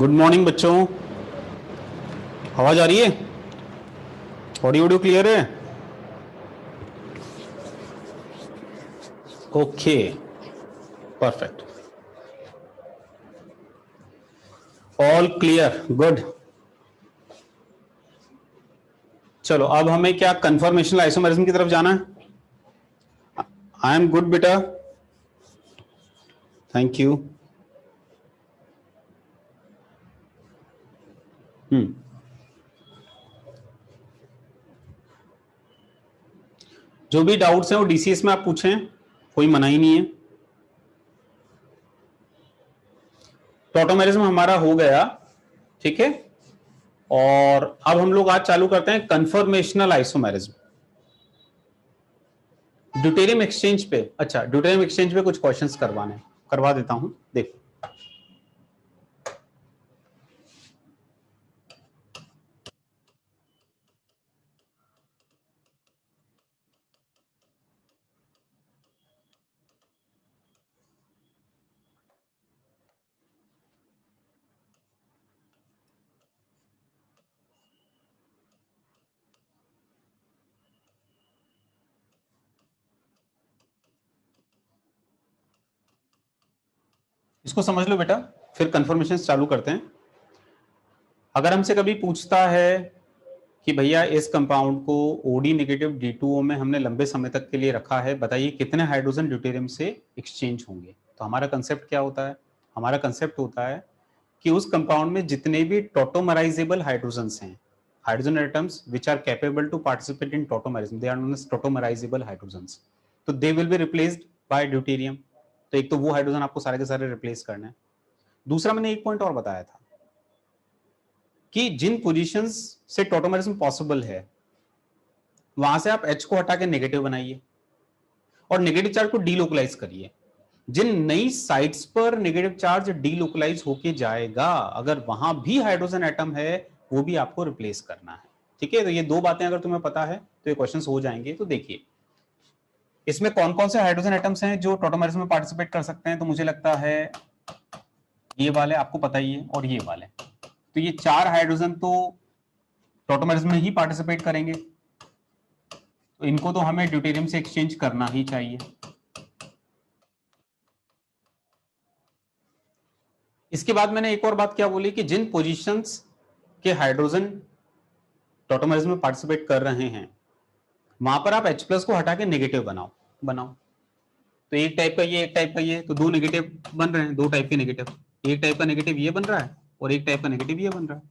Good morning बच्चों। आवाज आ रही है? ऑडियो क्लियर है? Okay, perfect, all clear, good. चलो अब हमें क्या कंफर्मेशनल आइसोमेरिज्म की तरफ जाना है। आई एम गुड बेटा, थैंक यू। जो भी डाउट्स हैं वो डीसीएस में आप पूछें, कोई मना ही नहीं है। टॉटोमेरिज्म हमारा हो गया, ठीक है। और अब हम लोग आज चालू करते हैं कंफर्मेशनल आइसोमेरिज्म। ड्यूटेरियम एक्सचेंज पे, अच्छा ड्यूटेरियम एक्सचेंज पे कुछ क्वेश्चंस करवा देता हूं, देखो। इसको समझ लो बेटा, फिर कंफर्मेशन चालू करते हैं। अगर हमसे कभी पूछता है कि भैया इस कंपाउंड को ओडी नेगेटिव D2O में हमने लंबे समय तक के लिए रखा है, बताइए कितने हाइड्रोजन ड्यूटेरियम से एक्सचेंज होंगे। तो हमारा कंसेप्ट क्या होता है? हमारा कंसेप्ट होता है कि उस कंपाउंड में जितने भी टॉटोमराइजेबल हाइड्रोजन्स हैं, hydrogen atoms which are capable to participate in tautomerism, they are known as tautomerizable hydrogens, तो they will be replaced by deuterium. तो एक तो वो हाइड्रोजन आपको सारे के सारे रिप्लेस करना है। दूसरा मैंने एक पॉइंट और बताया था कि जिन पोजीशंस से टॉटोमरिज्म पॉसिबल है वहां से आप H को हटा के नेगेटिव बनाइए और नेगेटिव चार्ज को डीलोकलाइज करिए। जिन नई साइट्स पर नेगेटिव चार्ज डीलोकलाइज होके जाएगा, अगर वहां भी हाइड्रोजन एटम है, वो भी आपको रिप्लेस करना है। ठीक है, तो ये दो बातें अगर तुम्हें पता है तो ये क्वेश्चंस हो जाएंगे। तो देखिए इसमें कौन कौन से हाइड्रोजन एटम्स हैं जो टॉटोमरिज्म में पार्टिसिपेट कर सकते हैं। तो मुझे लगता है ये वाले आपको पता ही है और ये वाले, तो ये चार हाइड्रोजन तो टॉटोमरिज्म में ही पार्टिसिपेट करेंगे, तो इनको तो हमें ड्यूटेरियम से एक्सचेंज करना ही चाहिए। इसके बाद मैंने एक और बात क्या बोली कि जिन पोजीशंस के हाइड्रोजन टॉटोमरिज्म में पार्टिसिपेट कर रहे हैं वहां पर आप H+ को हटा के नेगेटिव बनाओ। तो एक टाइप का ये, एक टाइप का ये, तो दो नेगेटिव बन रहे हैं, दो टाइप के नेगेटिव। एक टाइप का नेगेटिव ये बन रहा है और एक टाइप का नेगेटिव ये बन रहा है।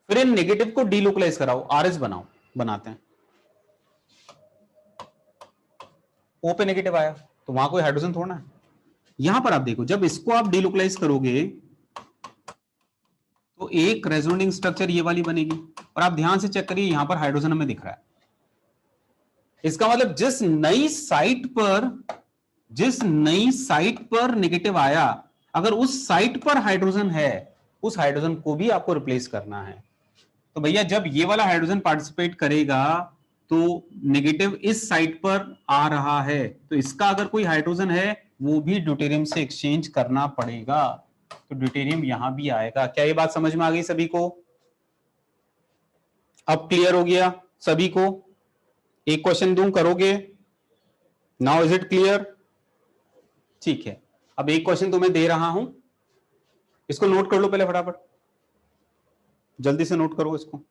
फिर इन नेगेटिव को डीलोकलाइज कराओ, RS बनाते हैं। O पे नेगेटिव आया तो वहां कोई हाइड्रोजन थोड़ा है। यहां पर आप देखो, जब इसको आप डीलोकलाइज करोगे तो एक रेजोनेटिंग स्ट्रक्चर ये वाली बनेगी, और आप ध्यान से चेक करिए यहां पर हाइड्रोजन हमें दिख रहा है। इसका मतलब जिस नई साइट पर नेगेटिव आया, अगर उस साइट पर हाइड्रोजन है, उस हाइड्रोजन को भी आपको रिप्लेस करना है। तो भैया जब ये वाला हाइड्रोजन पार्टिसिपेट करेगा तो नेगेटिव इस साइट पर आ रहा है, तो इसका अगर कोई हाइड्रोजन है वो भी ड्यूटेरियम से एक्सचेंज करना पड़ेगा, तो ड्यूटेरियम यहां भी आएगा। क्या ये बात समझ में आ गई सभी को? अब क्लियर हो गया सभी को? एक क्वेश्चन दूं, करोगे? Now is it clear? ठीक है, अब एक क्वेश्चन तुम्हें दे रहा हूं, इसको नोट कर लो पहले फटाफट, जल्दी से नोट करो इसको।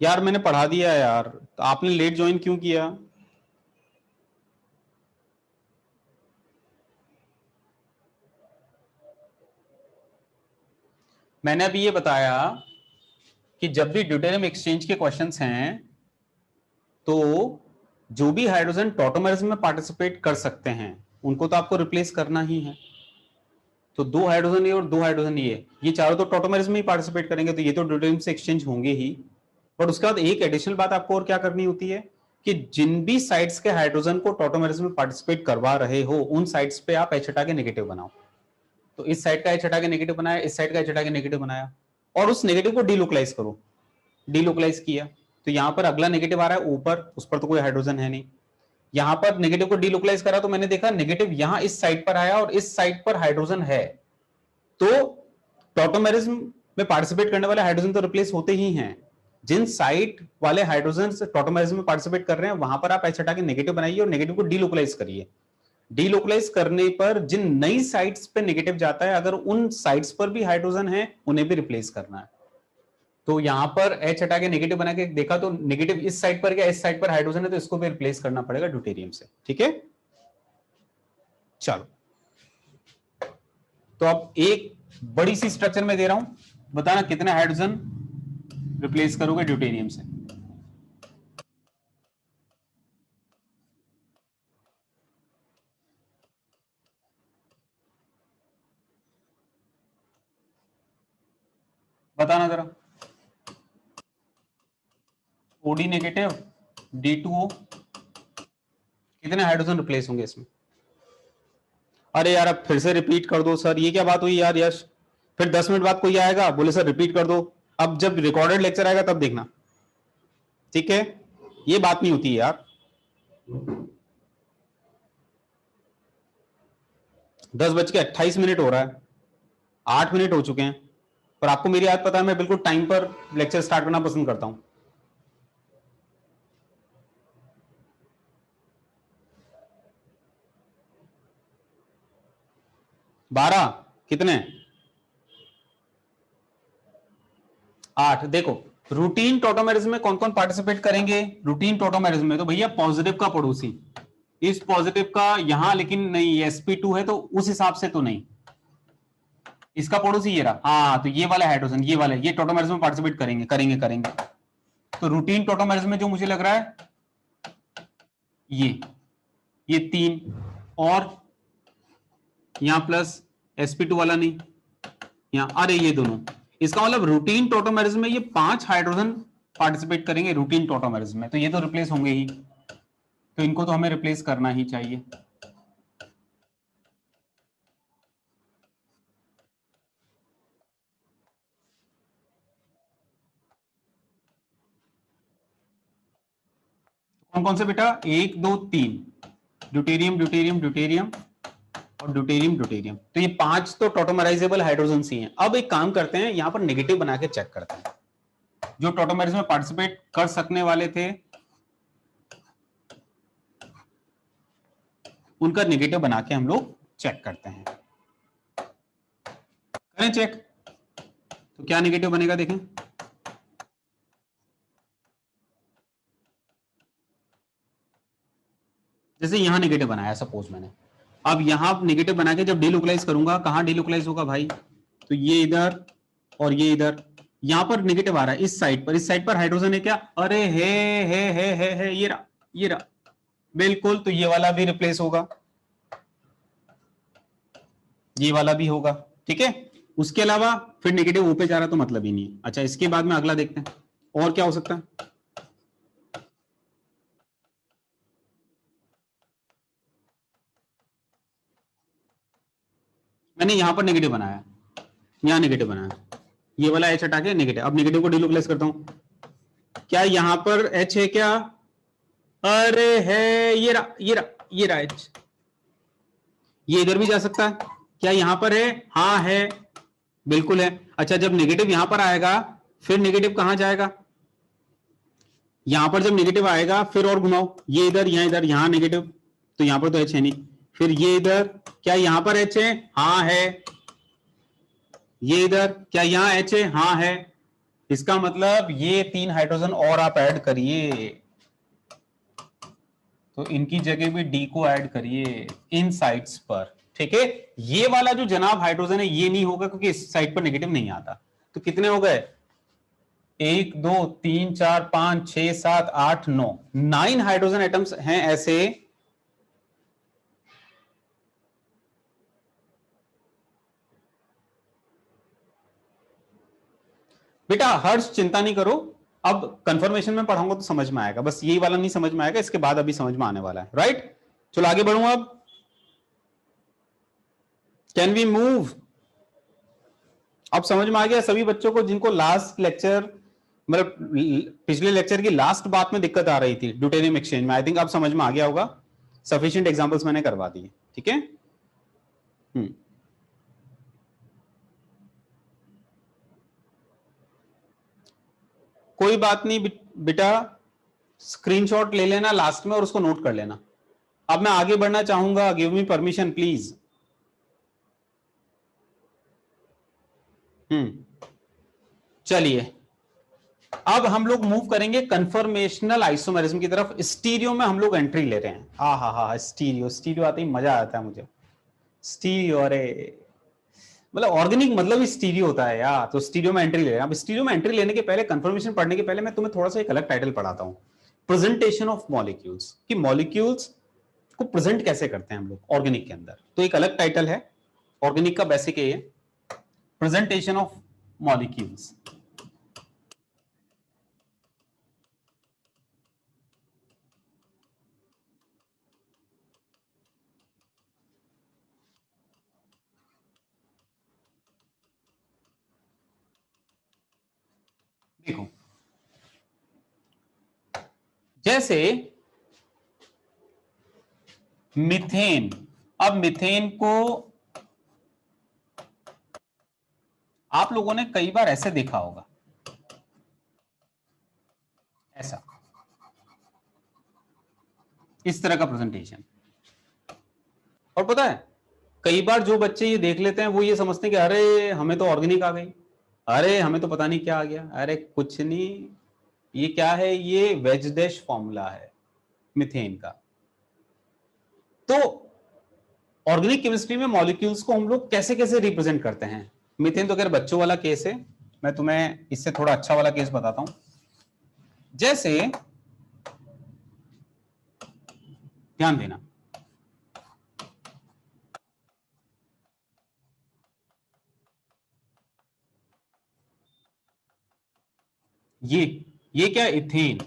यार मैंने पढ़ा दिया है यार, तो आपने लेट ज्वाइन क्यों किया? मैंने अभी ये बताया कि जब भी ड्यूटेरियम एक्सचेंज के क्वेश्चंस हैं तो जो भी हाइड्रोजन टॉटोमरिज्म में पार्टिसिपेट कर सकते हैं उनको तो आपको रिप्लेस करना ही है। तो दो हाइड्रोजन ये और दो हाइड्रोजन ये चारों तो टॉटोमरिज्म में ही पार्टिसिपेट करेंगे, तो ये तो ड्यूटेरियम से एक्सचेंज होंगे ही। बट उसके बाद एक एडिशनल बात आपको और क्या करनी होती है कि जिन भी साइट्स के हाइड्रोजन को टॉटोमरिज्म में पार्टिसिपेट करवा रहे हो उन साइट्स पे आप H हटा के नेगेटिव बनाओ। तो इस साइड का H हटा के नेगेटिव बनाया, इस साइड का H हटा के नेगेटिव बनाया, और उस नेगेटिव को डीलोकलाइज करो। डीलोकलाइज किया तो यहां पर अगला नेगेटिव आ रहा है ऊपर, उस पर तो कोई हाइड्रोजन है नहीं। यहां पर नेगेटिव को डीलोकलाइज करा तो मैंने देखा नेगेटिव यहां इस साइड पर आया और इस साइड पर हाइड्रोजन है, तो टॉटोमेरिज्म में पार्टिसिपेट करने वाले हाइड्रोजन तो रिप्लेस होते ही हैं। जिन साइट वाले हाइड्रोजन टॉटोमेरिज्म में पार्टिसिपेट कर रहे हैं वहां पर आप एच हटा के नेगेटिव बनाइए और नेगेटिव को डीलोकलाइज करिए। डीलोकलाइज करने पर जिन नई साइट्स पे नेगेटिव जाता है, अगर उन साइट्स पर भी हाइड्रोजन है उन्हें भी रिप्लेस करना है। तो यहां पर एच हटा के नेगेटिव बना के देखा तो नेगेटिव इस साइड पर गया, इस साइड पर हाइड्रोजन है तो इसको भी रिप्लेस करना पड़ेगा ड्यूटेरियम से। ठीक है, चलो तो अब एक बड़ी सी स्ट्रक्चर में दे रहा हूं, बताना कितने हाइड्रोजन रिप्लेस करोगे ड्यूटेरियम से। बताना जरा। ओडी नेगेटिव D2O, कितने हाइड्रोजन रिप्लेस होंगे इसमें? अरे यार अब फिर से रिपीट कर दो सर, ये क्या बात हुई यार यश। फिर 10 मिनट बाद कोई आएगा बोले सर रिपीट कर दो, अब जब रिकॉर्डेड लेक्चर आएगा तब देखना, ठीक है? ये बात नहीं होती है यार। 10:28 हो रहा है, 8 मिनट हो चुके हैं, और आपको मेरी आदत पता है, मैं बिल्कुल टाइम पर लेक्चर स्टार्ट करना पसंद करता हूं। बारह कितने? 8। देखो रूटीन टॉटोमेरिज्म में कौन कौन पार्टिसिपेट करेंगे? रूटीन टॉटोमेरिज्म में तो भैया पॉजिटिव का पड़ोसी, इस पॉजिटिव का यहां, लेकिन नहीं sp2 है तो उस हिसाब से तो नहीं, इसका पड़ोसी ये रहा। हाँ तो ये वाला हाइड्रोजन, ये वाले, ये टॉटोमेरिज्म में पार्टिसिपेट करेंगे करेंगे करेंगे। तो रूटीन टॉटोमेरिज्म में जो मुझे लग रहा है ये 3, और यहां प्लस sp2 वाला नहीं, यहां, अरे ये दोनों। इसका मतलब रूटीन टॉटोमेरिज्म में ये 5 हाइड्रोजन पार्टिसिपेट करेंगे रूटीन टॉटोमेरिज्म में, तो ये तो रिप्लेस होंगे ही, तो इनको तो हमें रिप्लेस करना ही चाहिए। कौन कौन से बेटा? 1 2 3, ड्यूटेरियम ड्यूटेरियम ड्यूटेरियम और ड्यूटेरियम ड्यूटेरियम, तो ये 5 तो टॉटोमराइजेबल हाइड्रोजन ही हैं। अब एक काम करते हैं, यहां पर नेगेटिव बना के चेक करते हैं, जो टॉटोमेरिज्म में पार्टिसिपेट कर सकने वाले थे उनका नेगेटिव बना के हम लोग चेक करते हैं। करें चेक, तो क्या नेगेटिव बनेगा देखें। जैसे यहां नेगेटिव बनाया सपोज मैंने, अब यहां नेगेटिव बना के जब डीलोकलाइज करूंगा, कहां डीलोकलाइज होगा भाई? तो ये इधर और ये इधर, यहां पर नेगेटिव आ रहा है इस साइड पर, इस साइड पर हाइड्रोजन है क्या? अरे है, ये रहा, ये रहा, बिल्कुल। तो ये वाला भी रिप्लेस होगा, ये वाला भी होगा, ठीक है। उसके अलावा फिर नेगेटिव ऊपर जा रहा तो मतलब ही नहीं है। अच्छा इसके बाद में अगला देखते हैं और क्या हो सकता है। मैंने यहां पर नेगेटिव बनाया, यहां नेगेटिव बनाया, ये वाला एच हटा के नेगेटिव, अब नेगेटिव को डीलोकलाइज करता हूं, क्या यहां पर एच है क्या? अरे है, ये रहा, ये रहा, ये रहा एच, ये इधर भी जा सकता है, क्या यहां पर है? हाँ है, बिल्कुल है। अच्छा जब नेगेटिव यहां पर आएगा फिर नेगेटिव कहां जाएगा? यहां पर जब नेगेटिव आएगा फिर और घुमाओ, ये इधर, यहां इधर, यहां नेगेटिव, तो यहां पर तो एच है नहीं, फिर ये इधर, क्या यहां पर एच है? हाँ है, ये इधर, क्या यहां एच है? हाँ है। इसका मतलब ये 3 हाइड्रोजन और आप ऐड करिए, तो इनकी जगह भी डी को ऐड करिए इन साइड्स पर, ठीक है। ये वाला जो जनाब हाइड्रोजन है ये नहीं होगा क्योंकि इस साइड पर नेगेटिव नहीं आता। तो कितने हो गए? 1 2 3 4 5 6 7 8 9, 9 हाइड्रोजन एटम्स हैं ऐसे बेटा। हर्ष चिंता नहीं करो, अब कंफर्मेशन में पढ़ाऊंगा तो समझ में आएगा, बस यही वाला नहीं समझ में आएगा, इसके बाद अभी समझ में आने वाला है, राइट। चलो आगे बढ़ूं अब, कैन वी मूव? अब समझ में आ गया सभी बच्चों को जिनको लास्ट लेक्चर मतलब पिछले लेक्चर की लास्ट बात में दिक्कत आ रही थी ड्यूटेरियम एक्सचेंज में, आई थिंक अब समझ में आ गया होगा, सफिशिएंट एग्जांपल्स मैंने करवा दिए, ठीक है। कोई बात नहीं बेटा, स्क्रीनशॉट ले लेना लास्ट में और उसको नोट कर लेना। अब मैं आगे बढ़ना चाहूंगा, गिव मी परमिशन प्लीज। चलिए अब हम लोग मूव करेंगे कन्फर्मेशनल आइसोमेरिज्म की तरफ। स्टीरियो में हम लोग एंट्री ले रहे हैं। हा, स्टीरियो, स्टीरियो आते ही मजा आता है मुझे। स्टीरियो, अरे मतलब ऑर्गेनिक मतलब ही स्टीरियो होता है यार, तो स्टीरियो में एंट्री ले रहे हैं। अब स्टीरियो में एंट्री लेने के पहले, कंफर्मेशन पढ़ने के पहले मैं तुम्हें थोड़ा सा एक अलग टाइटल पढ़ाता हूं, प्रेजेंटेशन ऑफ मॉलिक्यूल्स, कि मॉलिक्यूल्स को प्रेजेंट कैसे करते हैं हम लोग ऑर्गेनिक के अंदर। तो एक अलग टाइटल है, ऑर्गेनिक का बेसिक है ये, प्रेजेंटेशन ऑफ मॉलिक्यूल्स। देखो जैसे मीथेन, अब मीथेन को आप लोगों ने कई बार ऐसे देखा होगा, ऐसा, इस तरह का प्रेजेंटेशन। और पता है कई बार जो बच्चे ये देख लेते हैं वो ये समझते हैं कि अरे हमें तो ऑर्गेनिक आ गई, अरे हमें तो पता नहीं क्या आ गया। अरे कुछ नहीं, ये क्या है, ये वेज डैश फॉर्मूला है मीथेन का। तो ऑर्गेनिक केमिस्ट्री में मॉलिक्यूल्स को हम लोग कैसे कैसे रिप्रेजेंट करते हैं। मीथेन तो खैर बच्चों वाला केस है, मैं तुम्हें इससे थोड़ा अच्छा वाला केस बताता हूं। जैसे ध्यान देना, ये क्या, इथेन।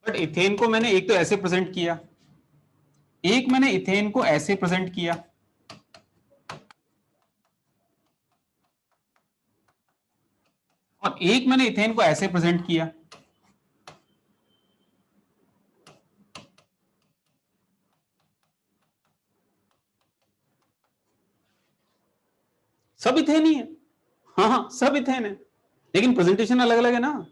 बट इथेन को मैंने एक तो ऐसे प्रेजेंट किया, एक मैंने इथेन को ऐसे प्रेजेंट किया, और एक मैंने इथेन को ऐसे प्रेजेंट किया। सब इथेन ही है, हाँ सब इथेन है, लेकिन प्रेजेंटेशन अलग अलग है ना।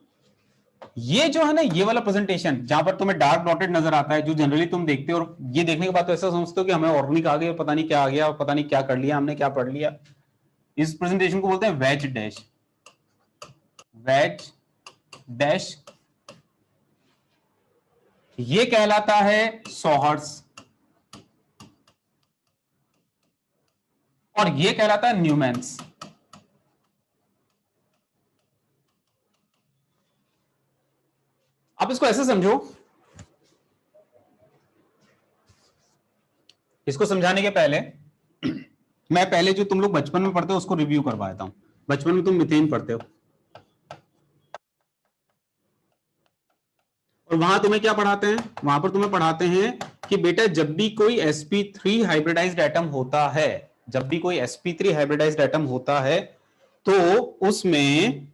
ये जो है ना, ये वाला प्रेजेंटेशन जहां पर तुम्हें डार्क डॉटेड नजर आता है, जो जनरली तुम देखते हो, और ये देखने के बाद तो ऐसा समझते हो कि हमें ऑर्गेनिक आ गया, पता नहीं क्या आ गया, पता नहीं क्या कर लिया हमने, क्या पढ़ लिया। इस प्रेजेंटेशन को बोलते हैं वेज डैश, वेज डैश। ये कहलाता है सॉहर्स, और ये कहलाता है न्यूमैन्स। आप इसको ऐसे समझो, इसको समझाने के पहले मैं पहले जो तुम लोग बचपन में पढ़ते हो उसको रिव्यू करवा देता हूं। बचपन में तुम मीथेन पढ़ते हो, और वहां तुम्हें क्या पढ़ाते हैं, वहां पर तुम्हें पढ़ाते हैं कि बेटा जब भी कोई sp3 हाइब्रिडाइज्ड एटम होता है, जब भी कोई sp3 हाइब्रिडाइज्ड एटम होता है, तो उसमें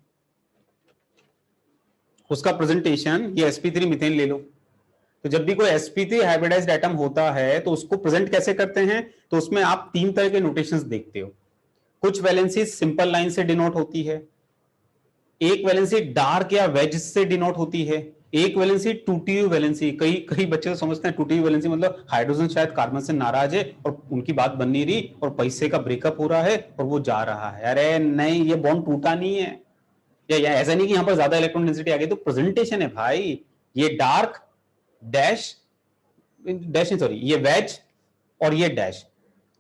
उसका प्रेजेंटेशन, ये sp3 मीथेन ले लो, तो जब भी कोई sp3 हाइब्रिडाइज्ड एटम होता है तो उसको प्रेजेंट कैसे करते हैं, तो उसमें आप तीन तरह के नोटेशंस देखते हो। कुछ वैलेंसी सिंपल लाइन से डिनोट होती है, एक वैलेंसी डार्क या वेज से डिनोट होती है, एक वैलेंसी टूटी हुई वैलेंसी। कई कई बच्चे तो समझते हैं टूटी हुई वैलेंसी मतलब हाइड्रोजन शायद कार्बन से नाराज है और उनकी बात बन नहीं रही और पैसे का ब्रेकअप हो रहा है और वो जा रहा है। अरे नहीं, ये बॉन्ड टूटा नहीं है, या ऐसा नहीं कि यहां पर ज्यादा इलेक्ट्रॉन डेंसिटी आ गई, तो प्रेजेंटेशन है भाई। ये डार्क डैश, डैश नहीं सॉरी, ये वेज और ये डैश।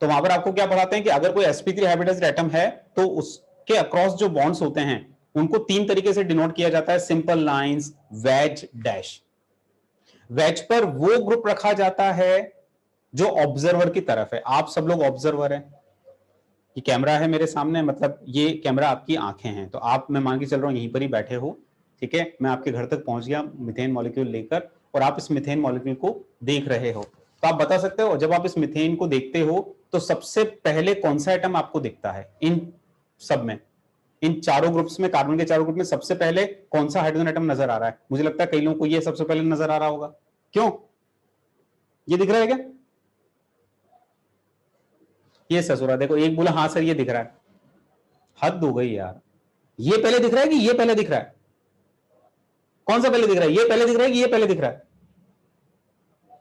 तो वहां पर आपको क्या पढ़ाते हैं कि अगर कोई sp3 हाइब्रिडाइज्ड एटम है तो उसके अक्रॉस जो बॉन्ड्स होते हैं उनको तीन तरीके से डिनोट किया जाता है, simple lines, wedge, dash. Wedge पर वो ग्रुप रखा जाता है जो ऑब्जर्वर की तरफ है। आप सब लोग ऑब्जर्वर हैं, ये कैमरा है मेरे सामने, मतलब ये कैमरा आपकी आंखें हैं, तो आप, मैं मान के चल रहा हूं यहीं पर ही बैठे हो, ठीक है, मैं आपके घर तक पहुंच गया मिथेन मॉलिक्यूल लेकर, और आप इस मिथेन मॉलिक्यूल को देख रहे हो। तो आप बता सकते हो जब आप इस मिथेन को देखते हो तो सबसे पहले कौन सा एटम आपको दिखता है इन सब में, इन चारों ग्रुप्स में, कार्बन के चारों ग्रुप में सबसे पहले कौन सा हाइड्रोजन एटम नजर आ रहा है? मुझे लगता है कई लोगों को ये सबसे पहले नजर आ रहा होगा। क्यों? ये दिख रहा है क्या? ये ससुरा देखो, एक बोला हाँ सर ये दिख रहा है। हद हो गई यार, ये पहले दिख रहा है कि ये पहले दिख रहा है? कौन सा पहले दिख रहा है? ये पहले दिख रहा है कि ये पहले दिख रहा है?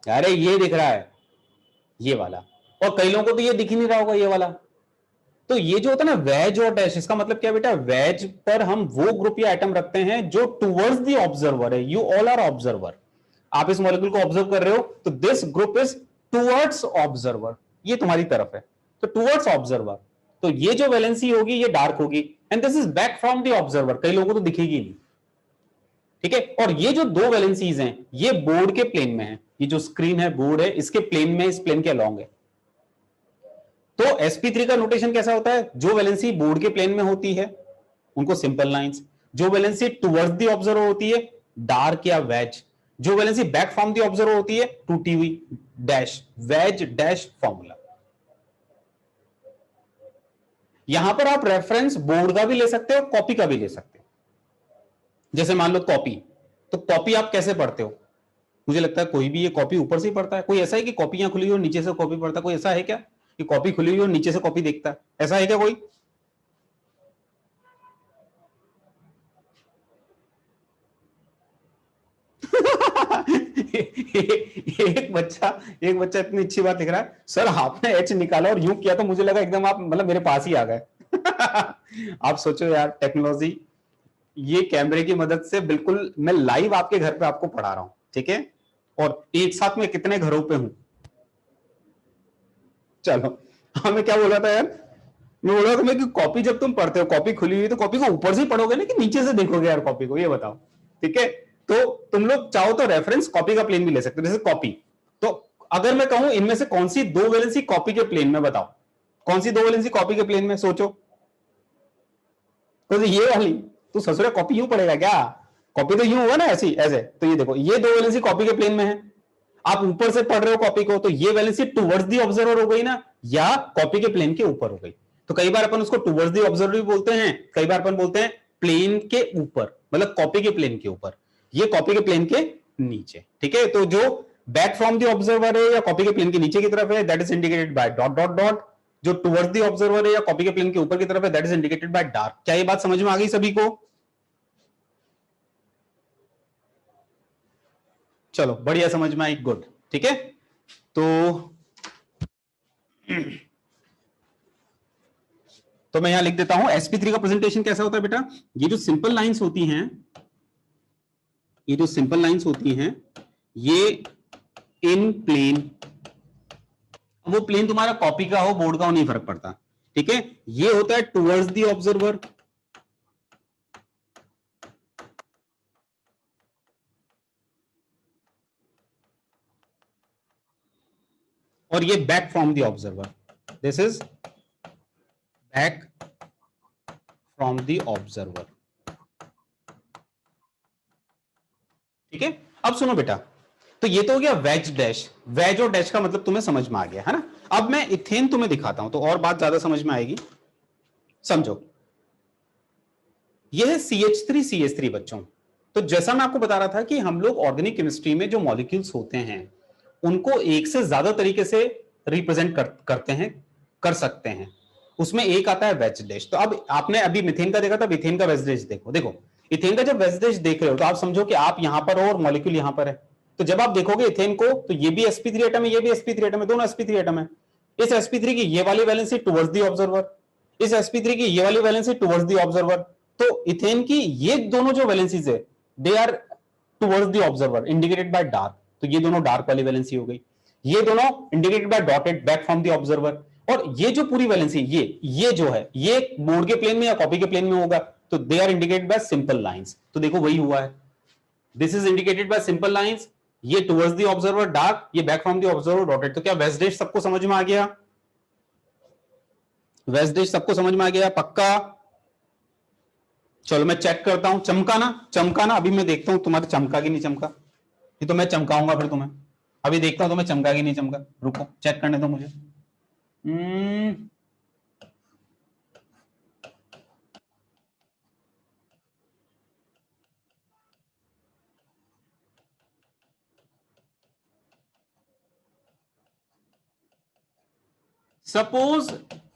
अरे ये दिख रहा है, ये वाला। और कई लोगों को तो ये दिख ही नहीं रहा होगा, ये वाला। तो ये जो होता है ना वेज और डैश, इसका मतलब क्या बेटा? वेज पर हम वो ग्रुप या एटम रखते हैं जो टुवर्ड्स द ऑब्जर्वर है। You all are observer. आप इस मॉलिक्यूल को ऑब्जर्व कर रहे हो, तो this group is towards observer, ये तुम्हारी तरफ है, तो टुवर्ड्स ऑब्जर्वर। तो ये जो वैलेंसी होगी ये डार्क होगी, and this is back from the observer. कई लोगों को तो दिखेगी नहीं, ठीक है। और ये जो दो वैलेंसीज हैं ये बोर्ड के प्लेन में है। ये जो स्क्रीन है, बोर्ड है, इसके प्लेन में, इस प्लेन के अलॉन्ग है। तो sp3 का नोटेशन कैसा होता है? जो वैलेंसी बोर्ड के प्लेन में होती है उनको सिंपल लाइंस, जो वैलेंसी टुवर्ड्स द ऑब्जर्वर होती है डार्क या वेज, जो valency back from the observer होती है टूटी हुई डैश, वेज डैश फॉर्मूला। यहां पर आप रेफरेंस बोर्ड का भी ले सकते हो, कॉपी का भी ले सकते हो। जैसे मान लो कॉपी, तो कॉपी आप कैसे पढ़ते हो? मुझे लगता है कोई भी ये कॉपी ऊपर से ही पढ़ता है। कोई ऐसा है कि कॉपी यहां खुली हुई और नीचे से कॉपी पढ़ता है? कोई ऐसा है क्या कि कॉपी खुली हुई और नीचे से कॉपी देखता है? ऐसा है क्या कोई? एक बच्चा इतनी अच्छी बात लिख रहा है, सर आपने एच निकाला और यूं किया तो मुझे लगा एकदम आप मतलब मेरे पास ही आ गए। आप सोचो यार, टेक्नोलॉजी, ये कैमरे की मदद से बिल्कुल मैं लाइव आपके घर पे आपको पढ़ा रहा हूं, ठीक है। और एक साथ में कितने घरों पे हूं। चलो, हाँ मैं क्या बोला था यार? मैं बोल रहा था मैं कि कॉपी जब तुम पढ़ते हो, कॉपी खुली हुई, तो कॉपी को ऊपर से पढ़ोगे ना कि नीचे से देखोगे यार कॉपी को? ये बताओ, ठीक है। तो तुम लोग चाहो तो रेफरेंस कॉपी का प्लेन भी ले सकते हो, जैसे कॉपी। तो अगर मैं कहूं इनमें से कौन सी दो वैलेंसी कॉपी के प्लेन में, बताओ कौन सी दो वैलेंसी कॉपी के प्लेन में? सोचो। तो ये वाली, तू ससुरा कॉपी यूं पड़ेगा क्या? कॉपी तो यूं होगा ना, ऐसी ऐसे। तो ये देखो, ये दो वैलेंसी कॉपी के प्लेन में है। आप ऊपर से पढ़ रहे हो कॉपी को, तो ये वैलेंसी टुवर्ड्स दी ऑब्जर्वर हो गई ना, या कॉपी के प्लेन के ऊपर हो गई। तो कई बार अपन उसको टुवर्ड्स दी ऑब्जर्वर भी बोलते हैं, कई बार अपन बोलते हैं प्लेन के ऊपर, मतलब कॉपी के प्लेन के ऊपर। ये कॉपी के प्लेन के नीचे, ठीक है। तो जो बैक फ्रॉम दी ऑब्जर्वर है या कॉपी के प्लेन के नीचे की तरफ है, that is indicated bye dot dot dot. जो टुवर्ड्स दी ऑब्जर्वर है या कॉपी के प्लेन के ऊपर की तरफ है, that is indicated by dark. क्या ये बात समझ में आ गई सभी को? चलो बढ़िया, समझ में आई, गुड, ठीक है। तो मैं यहां लिख देता हूं sp3 का प्रेजेंटेशन कैसा होता है बेटा? ये जो सिंपल लाइंस होती हैं, ये जो सिंपल लाइंस होती हैं, ये इन प्लेन, वो प्लेन तुम्हारा कॉपी का हो बोर्ड का हो नहीं फर्क पड़ता, ठीक है। ये होता है टुवर्ड्स दी ऑब्जर्वर, और ये back from the observer, this is back from the observer, ठीक है। अब सुनो बेटा, तो ये तो हो गया वेज डैश। वेज और डैश का मतलब तुम्हें समझ में आ गया है ना। अब मैं इथेन तुम्हें दिखाता हूं तो और बात ज्यादा समझ में आएगी। समझो, ये है CH3CH3 बच्चों। तो जैसा मैं आपको बता रहा था कि हम लोग ऑर्गेनिक केमिस्ट्री में जो मॉलिक्यूल्स होते हैं उनको एक से ज्यादा तरीके से रिप्रेजेंट करते हैं, कर सकते हैं। उसमें एक आता है वेज डैश। तो अब आपने अभी मिथेन का देखा था, इथेन का वेज डैश देखो। देखो इथेन का जब वेज डैश देख रहे हो तो आप समझो कि आप यहां पर हो और मॉलिक्यूल यहां पर है। तो जब आप देखोगे इथेन को, तो ये भी sp3 एटम है, ये भी sp3 एटम है, दोनों sp3 एटम है। इस sp3 की ये वाली वैलेंसी टुवर्ड्स द ऑब्जर्वर, इस sp3 की ये वाली वैलेंसी टुवर्ड्स द ऑब्जर्वर। तो इथेन की ये दोनों जो वैलेंसीज है, they are towards the observer, indicated by dark. तो ये दोनों डार्क वाली वैलेंसी हो गई। ये दोनों indicated by dotted, back from the observer. और ये जो पूरी वैलेंसी, ये जो है, ये बोर्ड के प्लेन में या कॉपी के प्लेन में होगा, तो they are indicated by simple lines. तो देखो वही हुआ है, this is indicated by simple lines, ये टुवर्ड्स द ऑब्जर्वर डार्क, ये back from the observer dotted. तो क्या वेज डैश सबको समझ में आ गया? वेज डैश सबको समझ में आ गया पक्का? चलो मैं चेक करता हूं, चमकाना चमकाना, अभी मैं देखता हूं तुम्हारे चमका कि नहीं चमका। ये तो मैं चमकाऊंगा फिर तुम्हें, अभी देखता हूं तुम्हें चमका कि नहीं चमका। रुको चेक करने दो मुझे। सपोज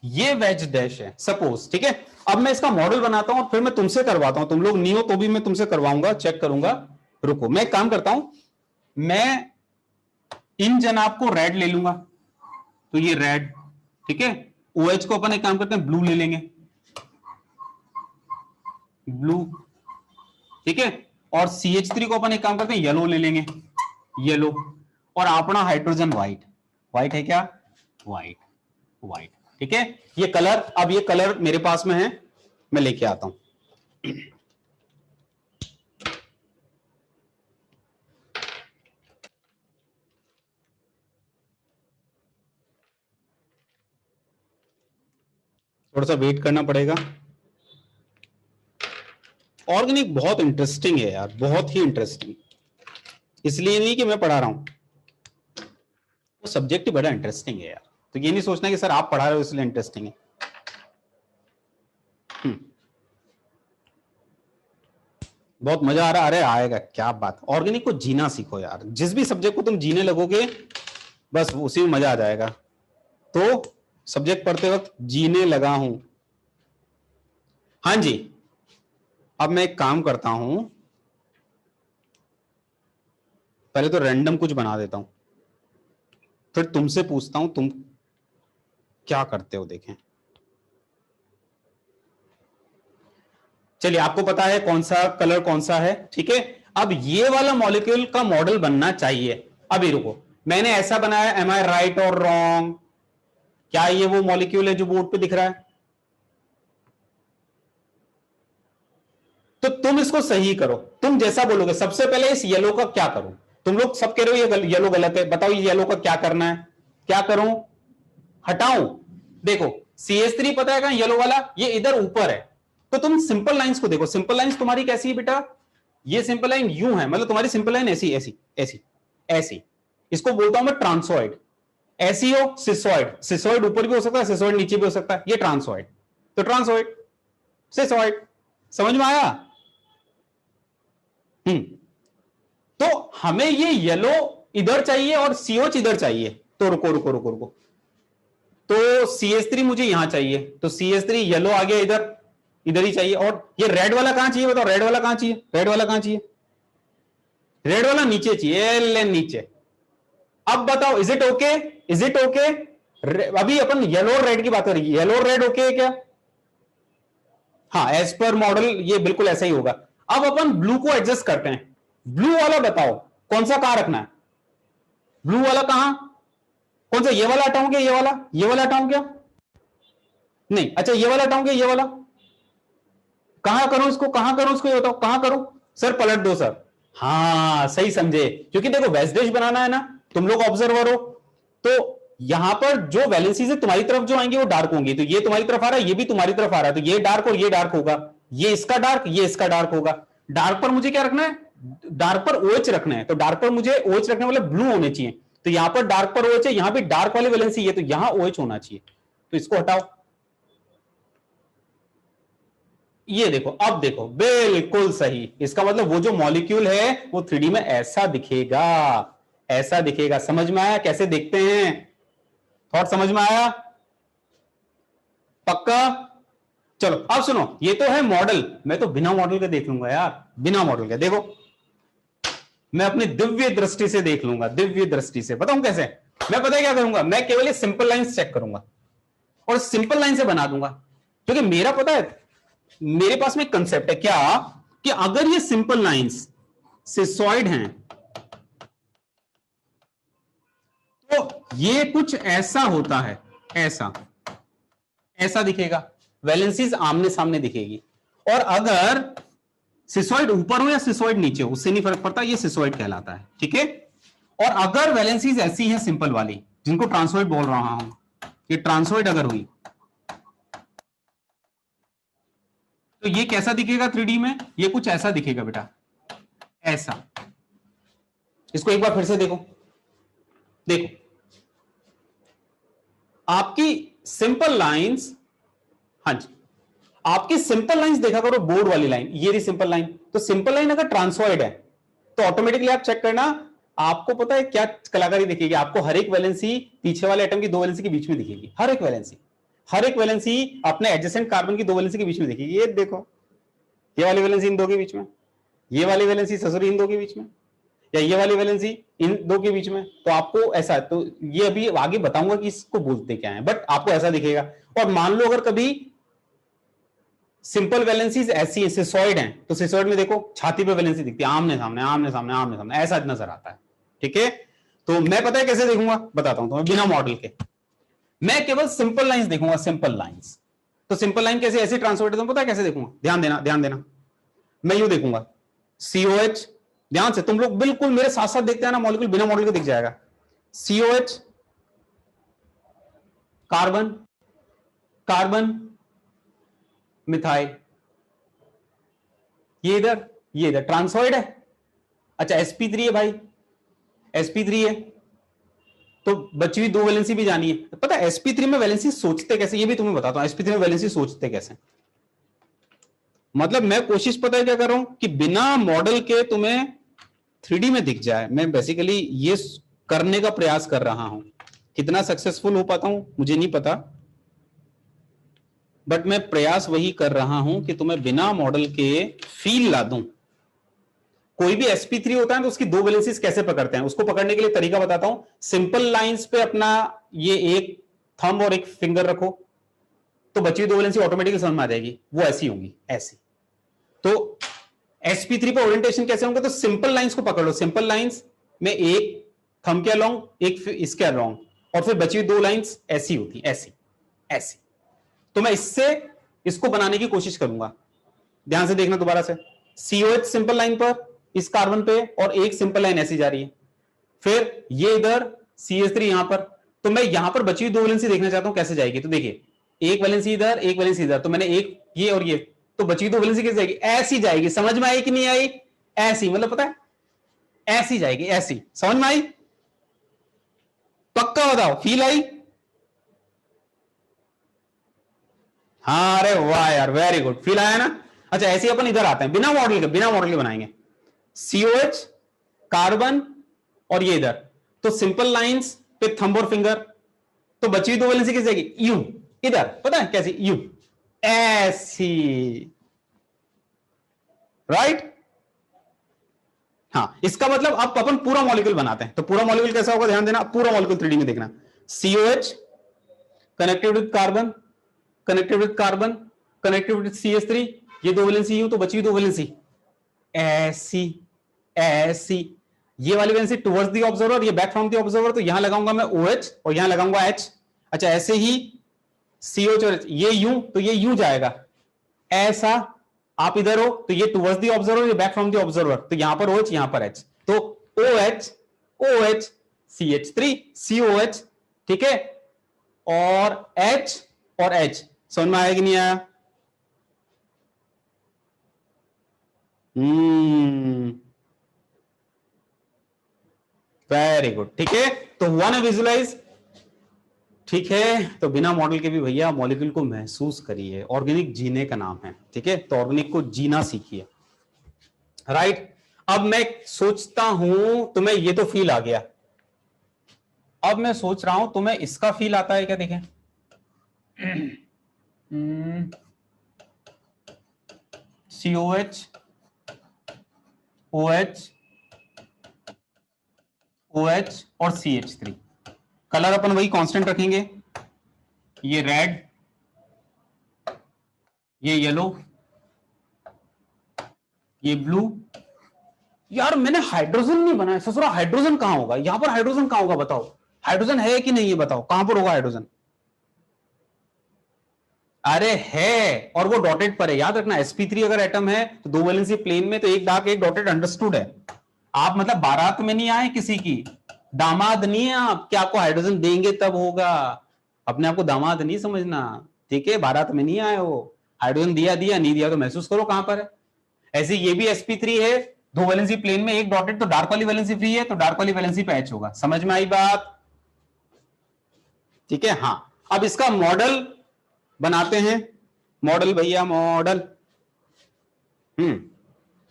ये वेज डैश है, सपोज, ठीक है। अब मैं इसका मॉडल बनाता हूं और फिर मैं तुमसे करवाता हूं, तुम लोग नहीं हो तो भी मैं तुमसे करवाऊंगा, चेक करूंगा। रुको, मैं एक काम करता हूं, मैं इन जनाब को रेड ले लूंगा, तो ये रेड, ठीक है। OH को अपन एक काम करते हैं, ब्लू ले लेंगे, ब्लू, ठीक है। और CH3 को अपन एक काम करते हैं, येलो ले लेंगे, येलो। और अपना हाइड्रोजन व्हाइट, व्हाइट है क्या, व्हाइट, व्हाइट, ठीक है। ये कलर, अब ये कलर मेरे पास में है, मैं लेके आता हूं। थोड़ा सा वेट करना पड़ेगा। ऑर्गेनिक बहुत इंटरेस्टिंग है यार, बहुत ही इंटरेस्टिंग। इसलिए नहीं कि मैं पढ़ा रहा हूं, वो सब्जेक्ट ही बड़ा इंटरेस्टिंग है यार। तो ये नहीं सोचना कि सर आप पढ़ा रहे हो इसलिए इंटरेस्टिंग है। बहुत मजा आ रहा, अरे आएगा, क्या बात। ऑर्गेनिक को जीना सीखो यार, जिस भी सब्जेक्ट को तुम जीने लगोगे बस उसी में मजा आ जाएगा। तो सब्जेक्ट पढ़ते वक्त जीने लगा हूं। हाँ जी, अब मैं एक काम करता हूं, पहले तो रैंडम कुछ बना देता हूं, फिर तुमसे पूछता हूं तुम क्या करते हो, देखें। चलिए, आपको पता है कौन सा कलर कौन सा है, ठीक है। अब ये वाला मॉलिक्यूल का मॉडल बनना चाहिए। अभी रुको, मैंने ऐसा बनाया, एम आई राइट और रॉन्ग? क्या ये वो मॉलिक्यूल है जो बोर्ड पे दिख रहा है? तो तुम इसको सही करो, तुम जैसा बोलोगे। सबसे पहले इस येलो का क्या करूं? तुम लोग सब कह रहे हो ये येलो गलत है, बताओ ये येलो का क्या करना है? क्या करूं, हटाऊं? देखो, CH3 पता है कहां, येलो वाला, ये इधर ऊपर है। तो तुम सिंपल लाइंस को देखो, सिंपल लाइंस तुम्हारी कैसी है बेटा? ये सिंपल लाइन यूं है, मतलब तुम्हारी सिंपल लाइन ऐसी ऐसी ऐसी ऐसी। इसको बोलता हूं मैं ट्रांसोइड। ऐसी हो सिसोइड, सिसोइड ऊपर भी हो सकता है, सिसोइड नीचे भी हो सकता है, ये ट्रांसोइड। तो ट्रांसोइड, सिसोइड, समझ में आया? तो हमें ये येलो इधर चाहिए और CH इधर चाहिए। तो रुको रुको रुको रुको, तो CH3 मुझे यहां चाहिए, तो CH3 येलो आ गया इधर, इधर ही चाहिए। और ये रेड वाला कहां चाहिए बताओ, रेड वाला कहां चाहिए, रेड वाला कहां चाहिए? रेड वाला नीचे चाहिए, नीचे। अब बताओ, is it okay, is it okay? अभी अपन येलो और रेड की बात करेंगे, येलो और रेड ओके है क्या? हाँ, एज पर मॉडल ये बिल्कुल ऐसा ही होगा। अब अपन ब्लू को एडजस्ट करते हैं। ब्लू वाला बताओ कौन सा कहां रखना है? ब्लू वाला कहां, कौन सा, ये वाला हटाऊं क्या, ये वाला, ये वाला हटाऊं क्या? नहीं, अच्छा ये वाला हटाऊं क्या, ये वाला? कहां करूं इसको, कहां करूं इसको, ये बताओ कहां करूं? सर पलट दो सर। हाँ सही समझे, क्योंकि देखो वेस्टेज बनाना है ना, तुम लोग ऑब्जर्वर हो, तो यहां पर जो वैलेंसीज है तुम्हारी तरफ जो आएंगे वो डार्क होंगी। तो ये तुम्हारी तरफ आ रहा है, ये भी तुम्हारी तरफ आ रहा है, तो ये डार्क और ये डार्क होगा। ये इसका डार्क, ये इसका डार्क होगा। डार्क पर मुझे क्या रखना है, डार्क पर OH रखना है। तो डार्क पर मुझे OH रखने वाले ब्लू होने चाहिए। तो यहां पर डार्क पर OH है, यहां भी डार्क वाली वैलेंसी है, तो यहां OH होना चाहिए। तो इसको हटाओ, ये देखो, अब देखो बिल्कुल सही। इसका मतलब वो जो मॉलिक्यूल है वो 3D में ऐसा दिखेगा, ऐसा दिखेगा। समझ में आया कैसे देखते हैं? थॉट समझ में आया? पक्का? चलो अब सुनो, ये तो है मॉडल, मैं तो बिना मॉडल के देख लूंगा यार, बिना मॉडल के। देखो, मैं अपनी दिव्य दृष्टि से देख लूंगा, दिव्य दृष्टि से। बताऊं कैसे? मैं पता है क्या करूंगा, मैं केवल ये सिंपल लाइंस चेक करूंगा और सिंपल लाइन से बना दूंगा। क्योंकि मेरा पता है, मेरे पास में एक कंसेप्ट है क्या, कि अगर ये सिंपल लाइंस सिसॉइड हैं तो ये कुछ ऐसा होता है, ऐसा ऐसा दिखेगा, वैलेंसीज आमने सामने दिखेगी। और अगर सिसॉइड ऊपर हो या सिसॉइड नीचे हो उससे नहीं फर्क पड़ता, ये सिसॉइड कहलाता है, ठीक है। और अगर वैलेंसीज ऐसी है सिंपल वाली, जिनको ट्रांसॉइड बोल रहा हूं, ये ट्रांसॉइड अगर हुई तो ये कैसा दिखेगा 3D में? ये कुछ ऐसा दिखेगा बेटा, ऐसा। इसको एक बार फिर से देखो, देखो आपकी सिंपल लाइंस, हाँ जी, आपकी सिंपल लाइंस देखा करो, बोर्ड वाली लाइन, ये रही सिंपल लाइन। तो सिंपल लाइन अगर ट्रांसॉइड है तो ऑटोमेटिकली आप चेक करना, आपको पता है क्या कलाकारी दिखेगी? आपको हर एक वैलेंसी पीछे वाले एटम की दो वैलेंसी के बीच में दिखेगी, हर एक वैलेंसी अपने एडजेसेंट कार्बन की दो वैलेंसी के बीच में दिखेगी। ये देखो, ये वाली वैलेंसी इन दो के बीच में, ये वाली वैलेंसी ससुरी इन दो के बीच में, या ये वाली वैलेंसी इन दो के बीच में। तो आपको ऐसा, तो ये अभी आगे बताऊंगा कि इसको बोलते क्या है, बट आपको ऐसा दिखेगा। और मान लो अगर कभी सिंपल वैलेंसीज ऐसी है, सिसॉइड हैं, तो सिसॉइड में देखो छाती पे वैलेंसी दिखती है, आमने सामने आमने सामने आमने सामने, ऐसा नजर आता है। ठीक है, तो मैं पता है कैसे देखूंगा, बताता हूं तुम्हें, बिना मॉडल के। मैं केवल सिंपल लाइंस देखूंगा, सिंपल लाइंस। तो सिंपल लाइन कैसे, ऐसे ट्रांसफर, तुम पता है कैसे देखूंगा, ध्यान देना ध्यान देना। मैं यूं देखूंगा, COH, ध्यान से तुम लोग बिल्कुल मेरे साथ साथ देखते हैं ना, मॉलिक्यूल बिना मॉडल के दिख जाएगा। COH, कार्बन, कार्बन, मिथाइल, ये इधर ट्रांसॉइड है। अच्छा sp3 है भाई, sp3 है, तो बची हुई दो वैलेंसी भी जानी है। तो पता है sp3 में वैलेंसी सोचते कैसे, ये भी तुम्हें बताता हूं, sp3 में वैलेंसी सोचते कैसे। मतलब मैं कोशिश पता है क्या कर रहा हूं, कि बिना मॉडल के तुम्हें 3D में दिख जाए। मैं बेसिकली ये करने का प्रयास कर रहा हूं, कितना सक्सेसफुल हो पाता हूं मुझे नहीं पता, बट मैं प्रयास वही कर रहा हूं कि तुम्हें बिना मॉडल के फील ला दूं। कोई भी sp3 होता है तो उसकी दो वैलेंसीज कैसे पकड़ते हैं, उसको पकड़ने के लिए तरीका बताता हूं। सिंपल लाइंस पे अपना ये एक थंब और एक फिंगर रखो, तो बची हुई दो वैलेंसी ऑटोमेटिकली समझ में आ जाएगी, वो ऐसी होंगी, ऐसी। तो sp3 पे ओरिएंटेशन कैसे होंगे, तो सिंपल लाइंस को पकड़ लो, सिंपल लाइंस में एक थंब के अलोंग, एक इसके अलोंग, और फिर बची हुई दो लाइंस ऐसी होती, ऐसी ऐसी। तो मैं इससे इसको बनाने की कोशिश करूंगा, ध्यान से देखना दोबारा से। COH सिंपल लाइन पर इस कार्बन पे, और एक सिंपल लाइन ऐसी जा रही है, फिर ये इधर CH3 यहां पर। तो मैं यहां पर बची हुई दो वैलेंसी देखना चाहता हूं कैसे जाएगी। तो देखिए, एक वैलेंसी इधर, एक वैलेंसी इधर, तो मैंने एक ये और ये, तो बची हुई दो वैलेंसी कैसे जाएगी, ऐसी जाएगी। समझ में आई कि नहीं आई? ऐसी, मतलब पता है ऐसी जाएगी, ऐसी। समझ में आई? पक्का बताओ, फील आई? हाँ, अरे वाह यार, वेरी गुड, फील आया ना। अच्छा, ऐसे अपन इधर आते हैं, बिना मॉडल के बनाएंगे। COH, कार्बन, और ये इधर, तो सिंपल लाइंस पे थंब और फिंगर, तो बची हुई दो वैलेंसी कैसे जाएगी, यू, इधर, पता है कैसी, यू, ऐसी, राइट। हाँ, इसका मतलब अब अपन पूरा मॉलिक्यूल बनाते हैं। तो पूरा मॉलिक्यूल कैसा होगा, ध्यान देना, पूरा मॉलिक्यूल 3D में देखना। COH connected with carbon, connected with carbon, connected with CH3, ये दो वैलेंसी यूं, तो बची हुई दो वैलेंसी ऐसी, ऐसी। ये वाली वैलेंसी टुवर्ड्स द ऑब्जर्वर, ये बैक फ्रॉम द ऑब्जर्वर, तो यहां लगाऊंगा मैं OH और यहां लगाऊंगा H। अच्छा, ऐसे ही COH और H, ये यूं, तो ये यूं जाएगा, ऐसा। आप इधर हो तो ये टुवर्ड्स द ऑब्जर्वर, ये बैक फ्रॉम द ऑब्जर्वर, तो यहां पर OH, यहां पर H, तो OH, OH, CH3, COH, ठीक है, और H और H। समझ में आया कि नहीं आया? वेरी गुड, ठीक है। तो हुआ ना विजुलाइज? ठीक है, तो बिना मॉडल के भी भैया मॉलिक्यूल को महसूस करिए, ऑर्गेनिक जीने का नाम है, ठीक है। तो ऑर्गेनिक को जीना सीखिए, राइट। अब मैं सोचता हूं तुम्हें ये तो फील आ गया, अब मैं सोच रहा हूं तुम्हें इसका फील आता है क्या, देखें। COH, OH, OH और CH3, कलर अपन वही कांस्टेंट रखेंगे, ये रेड, ये येलो, ये ब्लू। यार मैंने हाइड्रोजन नहीं बनाया, ससुरा हाइड्रोजन कहां होगा, यहां पर हाइड्रोजन कहां होगा, बताओ। हाइड्रोजन है कि नहीं, ये बताओ, कहां पर होगा हाइड्रोजन? अरे है, और वो डॉटेड पर है, याद रखना। sp3 अगर एटम है तो दो वैलेंसी प्लेन में, तो एक डार्क एक डॉटेड, अंडरस्टूड है। आप मतलब बारात में नहीं आए किसी की, दामाद नहीं है आप, कि आपको हाइड्रोजन देंगे तब होगा। अपने आपको दामाद नहीं समझना, ठीक है। बारात में नहीं आए हो, हाइड्रोजन दिया दिया, नहीं दिया तो महसूस करो कहां पर है। ऐसे ये भी sp3 है, दो वैलेंसी प्लेन में, एक डॉटेड, तो डार्क वाली वैलेंसी फ्री है, तो डार्क वाली वैलेंसी पे H होगा। समझ में आई बात? ठीक है, हाँ। अब इसका मॉडल बनाते हैं, मॉडल भैया, मॉडल।